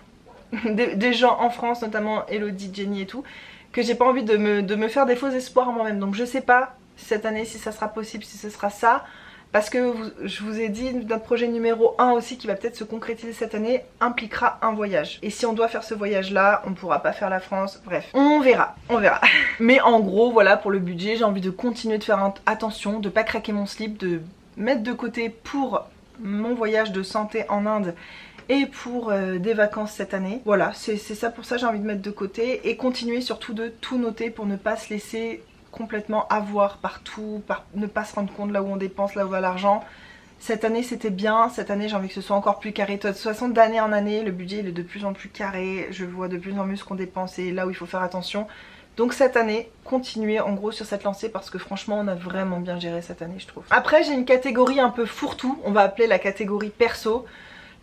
des gens en France, notamment Elodie, Jenny et tout, que j'ai pas envie de me faire des faux espoirs en moi-même. Donc je sais pas cette année si ça sera possible, si ce sera ça. Parce que je vous ai dit, notre projet numéro 1 aussi qui va peut-être se concrétiser cette année impliquera un voyage. Et si on doit faire ce voyage là, on ne pourra pas faire la France, bref. On verra, on verra. Mais en gros voilà, pour le budget, j'ai envie de continuer de faire attention, de pas craquer mon slip, de mettre de côté pour mon voyage de santé en Inde et pour des vacances cette année. Voilà, c'est ça, pour ça j'ai envie de mettre de côté et continuer surtout de tout noter pour ne pas se laisser complètement avoir partout, ne pas se rendre compte là où on dépense, là où va l'argent. Cette année c'était bien, cette année j'ai envie que ce soit encore plus carré. De toute façon d'année en année le budget il est de plus en plus carré, je vois de plus en plus ce qu'on dépense et là où il faut faire attention. Donc cette année, continuer en gros sur cette lancée parce que franchement on a vraiment bien géré cette année je trouve. Après j'ai une catégorie un peu fourre-tout, on va appeler la catégorie perso.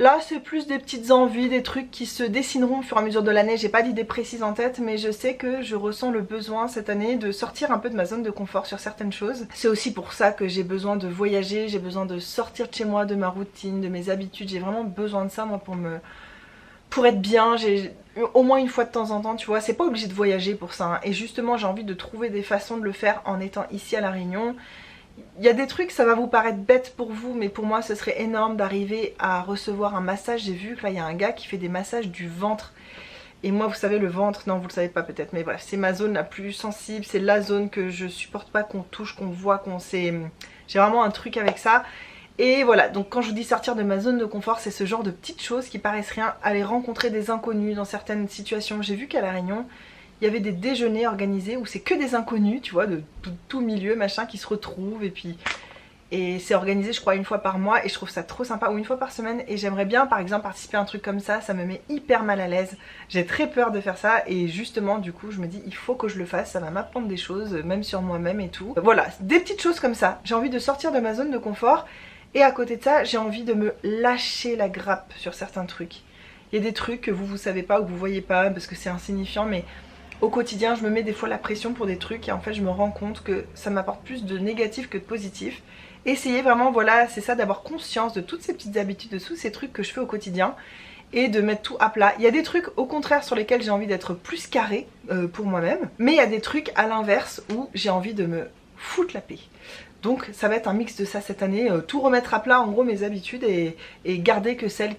Là c'est plus des petites envies, des trucs qui se dessineront au fur et à mesure de l'année. J'ai pas d'idée précise en tête mais je sais que je ressens le besoin cette année de sortir un peu de ma zone de confort sur certaines choses. C'est aussi pour ça que j'ai besoin de voyager, j'ai besoin de sortir de chez moi, de ma routine, de mes habitudes. J'ai vraiment besoin de ça moi pour être bien. J'ai au moins une fois de temps en temps, tu vois, c'est pas obligé de voyager pour ça hein. Et justement j'ai envie de trouver des façons de le faire en étant ici à La Réunion. Il y a des trucs, ça va vous paraître bête pour vous, mais pour moi ce serait énorme d'arriver à recevoir un massage. J'ai vu que là il y a un gars qui fait des massages du ventre. Et moi vous savez le ventre, non vous le savez pas peut-être, mais bref c'est ma zone la plus sensible. C'est la zone que je supporte pas qu'on touche, qu'on voit, qu'on sait. J'ai vraiment un truc avec ça. Et voilà, donc quand je vous dis sortir de ma zone de confort, c'est ce genre de petites choses qui paraissent rien. Aller rencontrer des inconnus dans certaines situations. J'ai vu qu'à La Réunion il y avait des déjeuners organisés où c'est que des inconnus, tu vois, de tout milieu, machin, qui se retrouvent et puis Et c'est organisé je crois une fois par mois et je trouve ça trop sympa, ou une fois par semaine, et j'aimerais bien par exemple participer à un truc comme ça me met hyper mal à l'aise. J'ai très peur de faire ça et justement du coup je me dis il faut que je le fasse, ça va m'apprendre des choses, même sur moi-même et tout. Voilà, des petites choses comme ça, j'ai envie de sortir de ma zone de confort et à côté de ça j'ai envie de me lâcher la grappe sur certains trucs. Il y a des trucs que vous savez pas ou que vous voyez pas parce que c'est insignifiant, mais au quotidien je me mets des fois la pression pour des trucs et en fait je me rends compte que ça m'apporte plus de négatif que de positif. Essayez vraiment, voilà, c'est ça, d'avoir conscience de toutes ces petites habitudes, de tous ces trucs que je fais au quotidien et de mettre tout à plat. Il y a des trucs au contraire sur lesquels j'ai envie d'être plus carré pour moi-même, mais il y a des trucs à l'inverse où j'ai envie de me foutre la paix. Donc ça va être un mix de ça cette année, tout remettre à plat en gros mes habitudes et garder que celles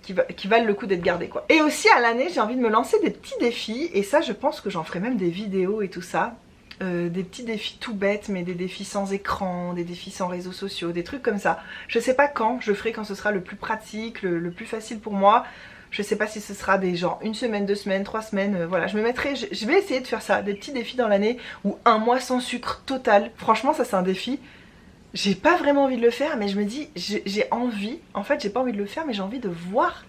qui valent le coup d'être gardées quoi. Et aussi à l'année j'ai envie de me lancer des petits défis et ça je pense que j'en ferai même des vidéos et tout ça. Des petits défis tout bêtes, mais des défis sans écran, des défis sans réseaux sociaux, des trucs comme ça. Je sais pas quand je ferai, quand ce sera le plus pratique, le plus facile pour moi. Je sais pas si ce sera des genre 1 semaine, 2 semaines, 3 semaines, voilà. Je me mettrai, je vais essayer de faire ça, des petits défis dans l'année, ou un mois sans sucre total. Franchement ça c'est un défi. J'ai pas vraiment envie de le faire, mais je me dis, j'ai envie, en fait j'ai pas envie de le faire, mais j'ai envie de voir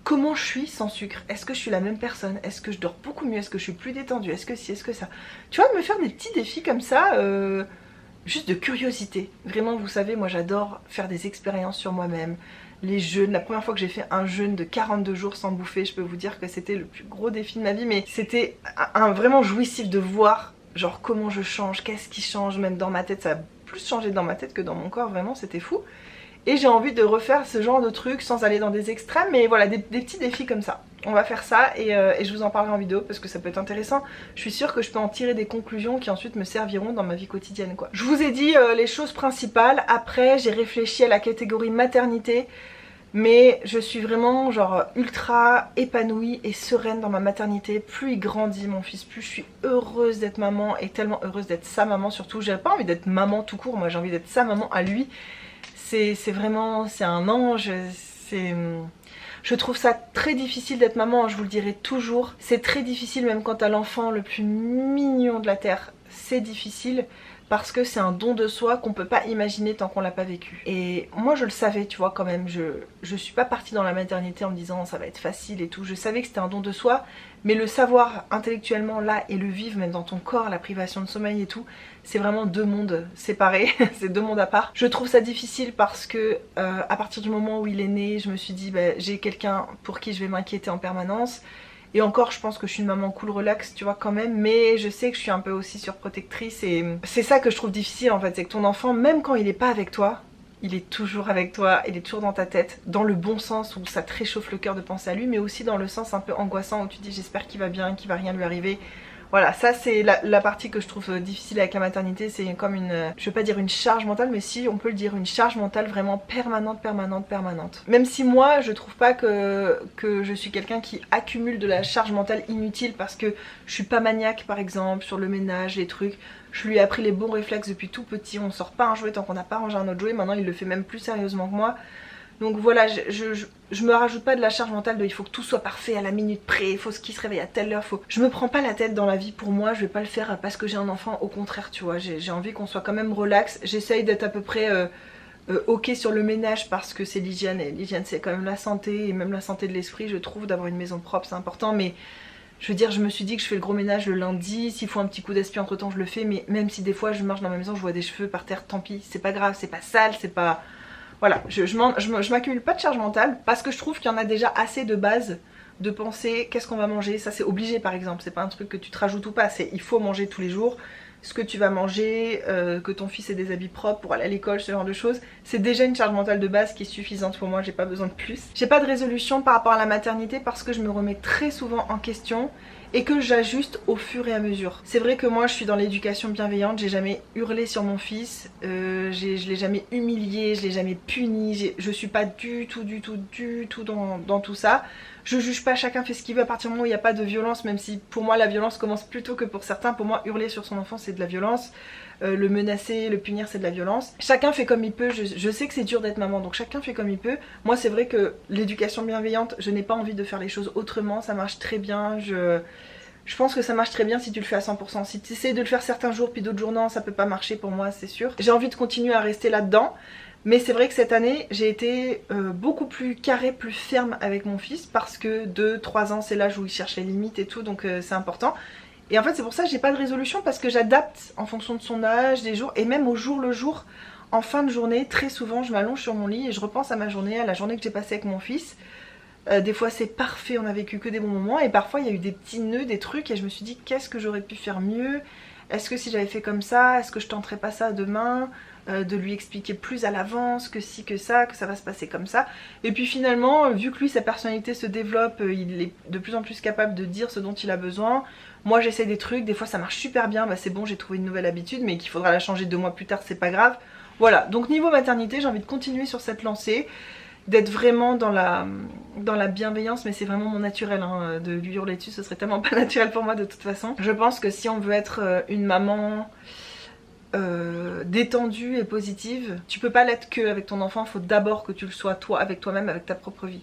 comment je suis sans sucre. Est-ce que je suis la même personne? Est-ce que je dors beaucoup mieux? Est-ce que je suis plus détendue? Est-ce que si, est-ce que ça? Tu vois, de me faire des petits défis comme ça, juste de curiosité. Vraiment, vous savez, moi j'adore faire des expériences sur moi-même. Les jeûnes, la première fois que j'ai fait un jeûne de 42 jours sans bouffer, je peux vous dire que c'était le plus gros défi de ma vie, mais c'était vraiment jouissif de voir genre comment je change, qu'est-ce qui change, même dans ma tête, ça a plus changé dans ma tête que dans mon corps, vraiment c'était fou. Et j'ai envie de refaire ce genre de trucs sans aller dans des extrêmes, mais voilà, des petits défis comme ça. On va faire ça et je vous en parlerai en vidéo parce que ça peut être intéressant. Je suis sûre que je peux en tirer des conclusions qui ensuite me serviront dans ma vie quotidienne quoi. Je vous ai dit les choses principales, après j'ai réfléchi à la catégorie maternité. Mais je suis vraiment genre ultra épanouie et sereine dans ma maternité. Plus il grandit mon fils, plus je suis heureuse d'être maman et tellement heureuse d'être sa maman surtout. J'ai pas envie d'être maman tout court, moi j'ai envie d'être sa maman à lui. C'est vraiment, c'est un ange, je trouve ça très difficile d'être maman, je vous le dirai toujours. C'est très difficile même quand t'as l'enfant le plus mignon de la terre, c'est difficile. Parce que c'est un don de soi qu'on peut pas imaginer tant qu'on l'a pas vécu. Et moi je le savais tu vois quand même, je suis pas partie dans la maternité en me disant ça va être facile et tout. Je savais que c'était un don de soi, mais le savoir intellectuellement là et le vivre même dans ton corps, la privation de sommeil et tout, c'est vraiment deux mondes séparés, c'est deux mondes à part. Je trouve ça difficile parce que à partir du moment où il est né, je me suis dit bah, j'ai quelqu'un pour qui je vais m'inquiéter en permanence. Et encore je pense que je suis une maman cool relax tu vois quand même, mais je sais que je suis un peu aussi surprotectrice et c'est ça que je trouve difficile en fait, c'est que ton enfant même quand il est pas avec toi, il est toujours avec toi, il est toujours dans ta tête, dans le bon sens où ça te réchauffe le cœur de penser à lui, mais aussi dans le sens un peu angoissant où tu dis j'espère qu'il va bien, qu'il va rien lui arriver. Voilà, ça c'est la partie que je trouve difficile avec la maternité, c'est comme une, je veux pas dire une charge mentale, mais si on peut le dire, une charge mentale vraiment permanente. Même si moi je trouve pas que je suis quelqu'un qui accumule de la charge mentale inutile parce que je suis pas maniaque par exemple sur le ménage, les trucs. Je lui ai appris les bons réflexes depuis tout petit, on sort pas un jouet tant qu'on n'a pas rangé un autre jouet, maintenant il le fait même plus sérieusement que moi. Donc voilà, je me rajoute pas de la charge mentale de il faut que tout soit parfait à la minute près, il faut ce qui se réveille à telle heure, faut... Je me prends pas la tête dans la vie pour moi, je vais pas le faire parce que j'ai un enfant, au contraire tu vois, j'ai envie qu'on soit quand même relax, j'essaye d'être à peu près ok sur le ménage parce que c'est l'hygiène, et l'hygiène c'est quand même la santé, et même la santé de l'esprit je trouve, d'avoir une maison propre c'est important, mais... Je veux dire, je me suis dit que je fais le gros ménage le lundi, s'il faut un petit coup d'esprit entre temps je le fais, mais même si des fois je marche dans ma maison, je vois des cheveux par terre, tant pis, c'est pas grave, c'est pas sale, c'est pas... Voilà, je m'accumule pas de charge mentale parce que je trouve qu'il y en a déjà assez de base de penser qu'est-ce qu'on va manger, ça c'est obligé par exemple, c'est pas un truc que tu te rajoutes ou pas, c'est il faut manger tous les jours, ce que tu vas manger, que ton fils ait des habits propres pour aller à l'école, ce genre de choses, c'est déjà une charge mentale de base qui est suffisante pour moi, j'ai pas besoin de plus. J'ai pas de résolution par rapport à la maternité parce que je me remets très souvent en question et que j'ajuste au fur et à mesure. C'est vrai que moi je suis dans l'éducation bienveillante, j'ai jamais hurlé sur mon fils, je l'ai jamais humilié, je l'ai jamais puni, je suis pas du tout dans tout ça. Je juge pas, chacun fait ce qu'il veut à partir du moment où il n'y a pas de violence, même si pour moi la violence commence plus tôt que pour certains. Pour moi hurler sur son enfant c'est de la violence, le menacer, le punir c'est de la violence. Chacun fait comme il peut, je sais que c'est dur d'être maman donc chacun fait comme il peut. Moi c'est vrai que l'éducation bienveillante, je n'ai pas envie de faire les choses autrement, ça marche très bien, Je pense que ça marche très bien si tu le fais à 100%. Si tu essaies de le faire certains jours puis d'autres jours non, ça peut pas marcher pour moi, c'est sûr. J'ai envie de continuer à rester là-dedans. Mais c'est vrai que cette année, j'ai été beaucoup plus carrée, plus ferme avec mon fils parce que 2-3 ans, c'est l'âge où il cherche les limites et tout, donc c'est important. Et en fait, c'est pour ça que j'ai pas de résolution parce que j'adapte en fonction de son âge, des jours, et même au jour le jour, en fin de journée, très souvent, je m'allonge sur mon lit et je repense à ma journée, à la journée que j'ai passée avec mon fils. Des fois, c'est parfait, on a vécu que des bons moments, et parfois, il y a eu des petits nœuds, des trucs, et je me suis dit, qu'est-ce que j'aurais pu faire mieux? Est-ce que si j'avais fait comme ça, est-ce que je tenterais pas ça demain? De lui expliquer plus à l'avance que si que ça va se passer comme ça. Et puis finalement, vu que lui sa personnalité se développe, il est de plus en plus capable de dire ce dont il a besoin. Moi j'essaie des trucs, des fois ça marche super bien, bah c'est bon, j'ai trouvé une nouvelle habitude, mais qu'il faudra la changer 2 mois plus tard, c'est pas grave. Voilà, donc niveau maternité, j'ai envie de continuer sur cette lancée, d'être vraiment dans la bienveillance, mais c'est vraiment mon naturel, hein, de lui hurler dessus, ce serait tellement pas naturel pour moi de toute façon. Je pense que si on veut être une maman détendue et positive, tu peux pas l'être que avec ton enfant, il faut d'abord que tu le sois toi, avec toi-même, avec ta propre vie.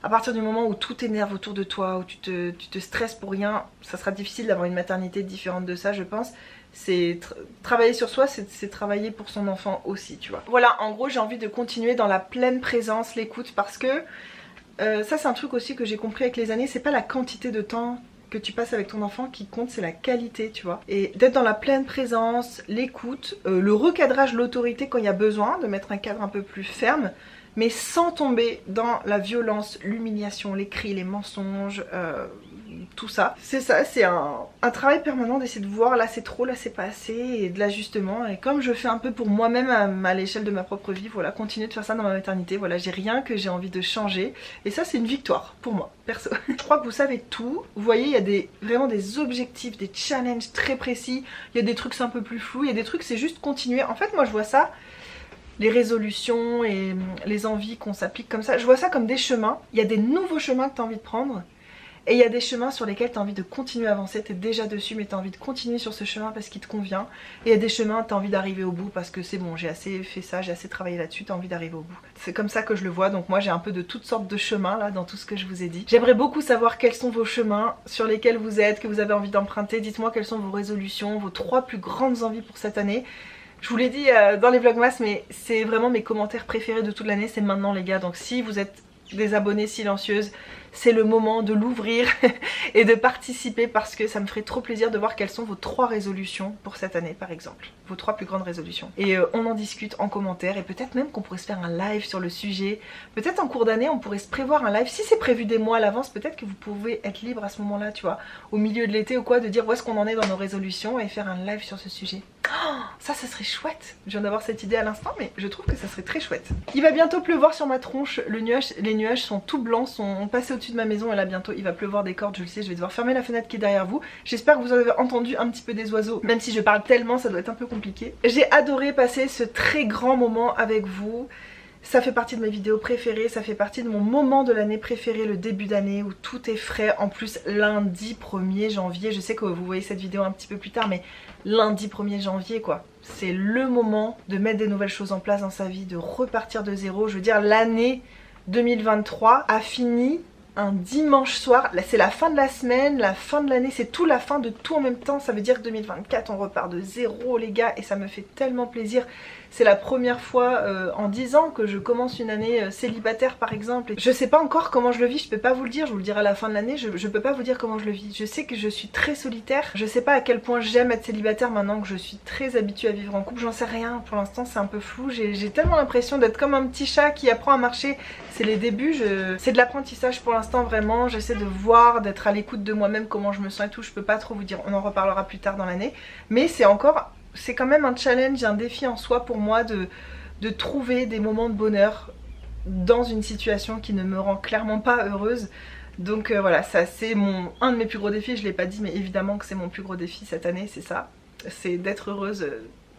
À partir du moment où tout t'énerve autour de toi, où tu te stresses pour rien, ça sera difficile d'avoir une maternité différente de ça, je pense. C'est travailler sur soi, c'est travailler pour son enfant aussi, tu vois. Voilà, en gros j'ai envie de continuer dans la pleine présence, l'écoute, parce que ça c'est un truc aussi que j'ai compris avec les années, c'est pas la quantité de temps que tu passes avec ton enfant qui compte, c'est la qualité, tu vois. Et d'être dans la pleine présence, l'écoute, le recadrage, l'autorité quand il y a besoin, de mettre un cadre un peu plus ferme, mais sans tomber dans la violence, l'humiliation, les cris, les mensonges, tout ça. C'est ça, c'est un travail permanent d'essayer de voir là c'est trop, là c'est pas assez, et de l'ajustement. Et comme je fais un peu pour moi-même à l'échelle de ma propre vie, voilà, continuer de faire ça dans ma maternité, voilà, j'ai rien que j'ai envie de changer. Et ça c'est une victoire pour moi, perso. Je crois que vous savez tout. Vous voyez, il y a vraiment des objectifs, des challenges très précis. Il y a des trucs c'est un peu plus flou, il y a des trucs c'est juste continuer. En fait moi je vois ça, les résolutions et les envies qu'on s'applique comme ça, je vois ça comme des chemins. Il y a des nouveaux chemins que tu as envie de prendre. Et il y a des chemins sur lesquels tu as envie de continuer à avancer, tu es déjà dessus mais tu as envie de continuer sur ce chemin parce qu'il te convient. Et il y a des chemins, tu as envie d'arriver au bout parce que c'est bon, j'ai assez fait ça, j'ai assez travaillé là-dessus, tu as envie d'arriver au bout. C'est comme ça que je le vois, donc moi j'ai un peu de toutes sortes de chemins là dans tout ce que je vous ai dit. J'aimerais beaucoup savoir quels sont vos chemins sur lesquels vous êtes, que vous avez envie d'emprunter. Dites-moi quelles sont vos résolutions, vos 3 plus grandes envies pour cette année. Je vous l'ai dit dans les vlogmas, mais c'est vraiment mes commentaires préférés de toute l'année, c'est maintenant les gars. Donc si vous êtes des abonnés silencieuses, c'est le moment de l'ouvrir et de participer parce que ça me ferait trop plaisir de voir quelles sont vos 3 résolutions pour cette année par exemple. Vos 3 plus grandes résolutions. Et on en discute en commentaire et peut-être même qu'on pourrait se faire un live sur le sujet. Peut-être en cours d'année on pourrait se prévoir un live. Si c'est prévu des mois à l'avance, peut-être que vous pouvez être libre à ce moment-là, tu vois. Au milieu de l'été ou quoi, de dire où est-ce qu'on en est dans nos résolutions et faire un live sur ce sujet. Oh, ça serait chouette. Je viens d'avoir cette idée à l'instant mais je trouve que ça serait très chouette. Il va bientôt pleuvoir sur ma tronche. Les nuages sont tout blancs, sont passés au-dessus de ma maison et là bientôt il va pleuvoir des cordes, je le sais, je vais devoir fermer la fenêtre qui est derrière vous. J'espère que vous avez entendu un petit peu des oiseaux, même si je parle tellement ça doit être un peu compliqué. J'ai adoré passer ce très grand moment avec vous. Ça fait partie de mes vidéos préférées, ça fait partie de mon moment de l'année préféré, le début d'année où tout est frais. En plus lundi 1er janvier, je sais que vous voyez cette vidéo un petit peu plus tard, mais lundi 1er janvier quoi. C'est le moment de mettre des nouvelles choses en place dans sa vie, de repartir de zéro. Je veux dire l'année 2023 a fini un dimanche soir, là c'est la fin de la semaine, la fin de l'année, c'est tout la fin de tout en même temps. Ça veut dire que 2024 on repart de zéro les gars et ça me fait tellement plaisir. C'est la première fois en 10 ans que je commence une année célibataire par exemple. Je sais pas encore comment je le vis, je peux pas vous le dire, je vous le dirai à la fin de l'année, je peux pas vous dire comment je le vis. Je sais que je suis très solitaire, je sais pas à quel point j'aime être célibataire maintenant que je suis très habituée à vivre en couple, j'en sais rien, pour l'instant c'est un peu flou. J'ai tellement l'impression d'être comme un petit chat qui apprend à marcher, c'est les débuts, c'est de l'apprentissage pour l'instant vraiment, j'essaie de voir, d'être à l'écoute de moi-même, comment je me sens et tout, je peux pas trop vous dire, on en reparlera plus tard dans l'année, mais c'est quand même un challenge, un défi en soi pour moi de trouver des moments de bonheur dans une situation qui ne me rend clairement pas heureuse. Donc voilà, ça c'est un de mes plus gros défis, je l'ai pas dit mais évidemment que c'est mon plus gros défi cette année, c'est ça. C'est d'être heureuse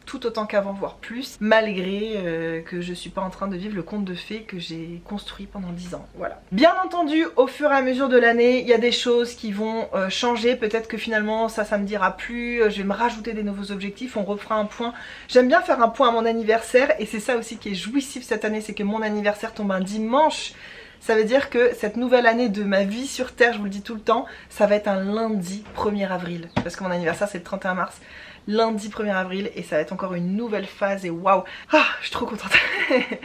tout autant qu'avant, voire plus, malgré que je suis pas en train de vivre le conte de fées que j'ai construit pendant 10 ans, voilà. Bien entendu, au fur et à mesure de l'année, il y a des choses qui vont changer, peut-être que finalement ça me dira plus, je vais me rajouter des nouveaux objectifs, on refera un point. J'aime bien faire un point à mon anniversaire et c'est ça aussi qui est jouissif cette année, c'est que mon anniversaire tombe un dimanche. Ça veut dire que cette nouvelle année de ma vie sur Terre, je vous le dis tout le temps, ça va être un lundi 1er avril. Parce que mon anniversaire c'est le 31 mars. Lundi 1er avril et ça va être encore une nouvelle phase et waouh, ah, je suis trop contente.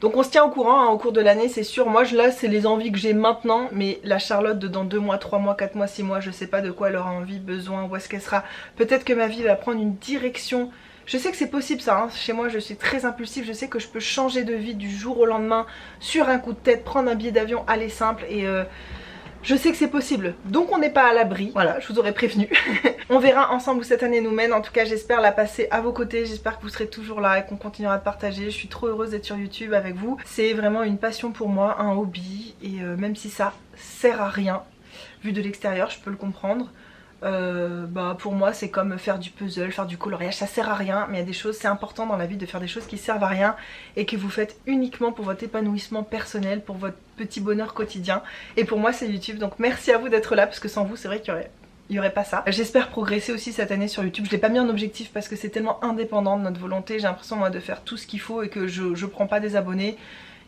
Donc on se tient au courant hein, au cours de l'année, c'est sûr. Moi là c'est les envies que j'ai maintenant, mais la Charlotte de dans 2 mois, 3 mois, 4 mois, 6 mois, je sais pas de quoi elle aura envie, besoin, où est-ce qu'elle sera. Peut-être que ma vie va prendre une direction. Je sais que c'est possible ça, hein. Chez moi je suis très impulsive, je sais que je peux changer de vie du jour au lendemain sur un coup de tête, prendre un billet d'avion, aller simple et je sais que c'est possible, donc on n'est pas à l'abri, voilà, je vous aurais prévenu. On verra ensemble où cette année nous mène, en tout cas j'espère la passer à vos côtés, j'espère que vous serez toujours là et qu'on continuera de partager. Je suis trop heureuse d'être sur YouTube avec vous, c'est vraiment une passion pour moi, un hobby, et même si ça sert à rien, vu de l'extérieur je peux le comprendre. Bah pour moi c'est comme faire du puzzle, faire du coloriage, ça sert à rien, mais il y a des choses, c'est important dans la vie de faire des choses qui servent à rien et que vous faites uniquement pour votre épanouissement personnel, pour votre petit bonheur quotidien, et pour moi c'est YouTube, donc merci à vous d'être là parce que sans vous c'est vrai qu'il y aurait pas ça. J'espère progresser aussi cette année sur YouTube, je l'ai pas mis en objectif parce que c'est tellement indépendant de notre volonté, j'ai l'impression moi de faire tout ce qu'il faut et que je prends pas des abonnés.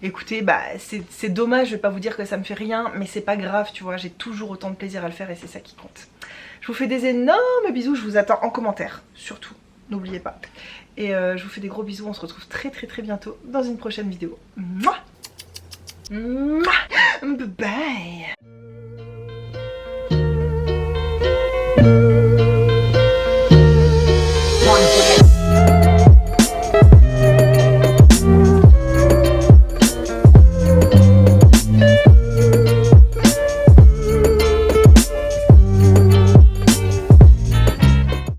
Écoutez, bah c'est dommage, je vais pas vous dire que ça me fait rien, mais c'est pas grave, tu vois, j'ai toujours autant de plaisir à le faire et c'est ça qui compte. Je vous fais des énormes bisous, je vous attends en commentaire, surtout, n'oubliez pas. Et je vous fais des gros bisous, on se retrouve très bientôt dans une prochaine vidéo. Mouah. Mouah. Bye bye.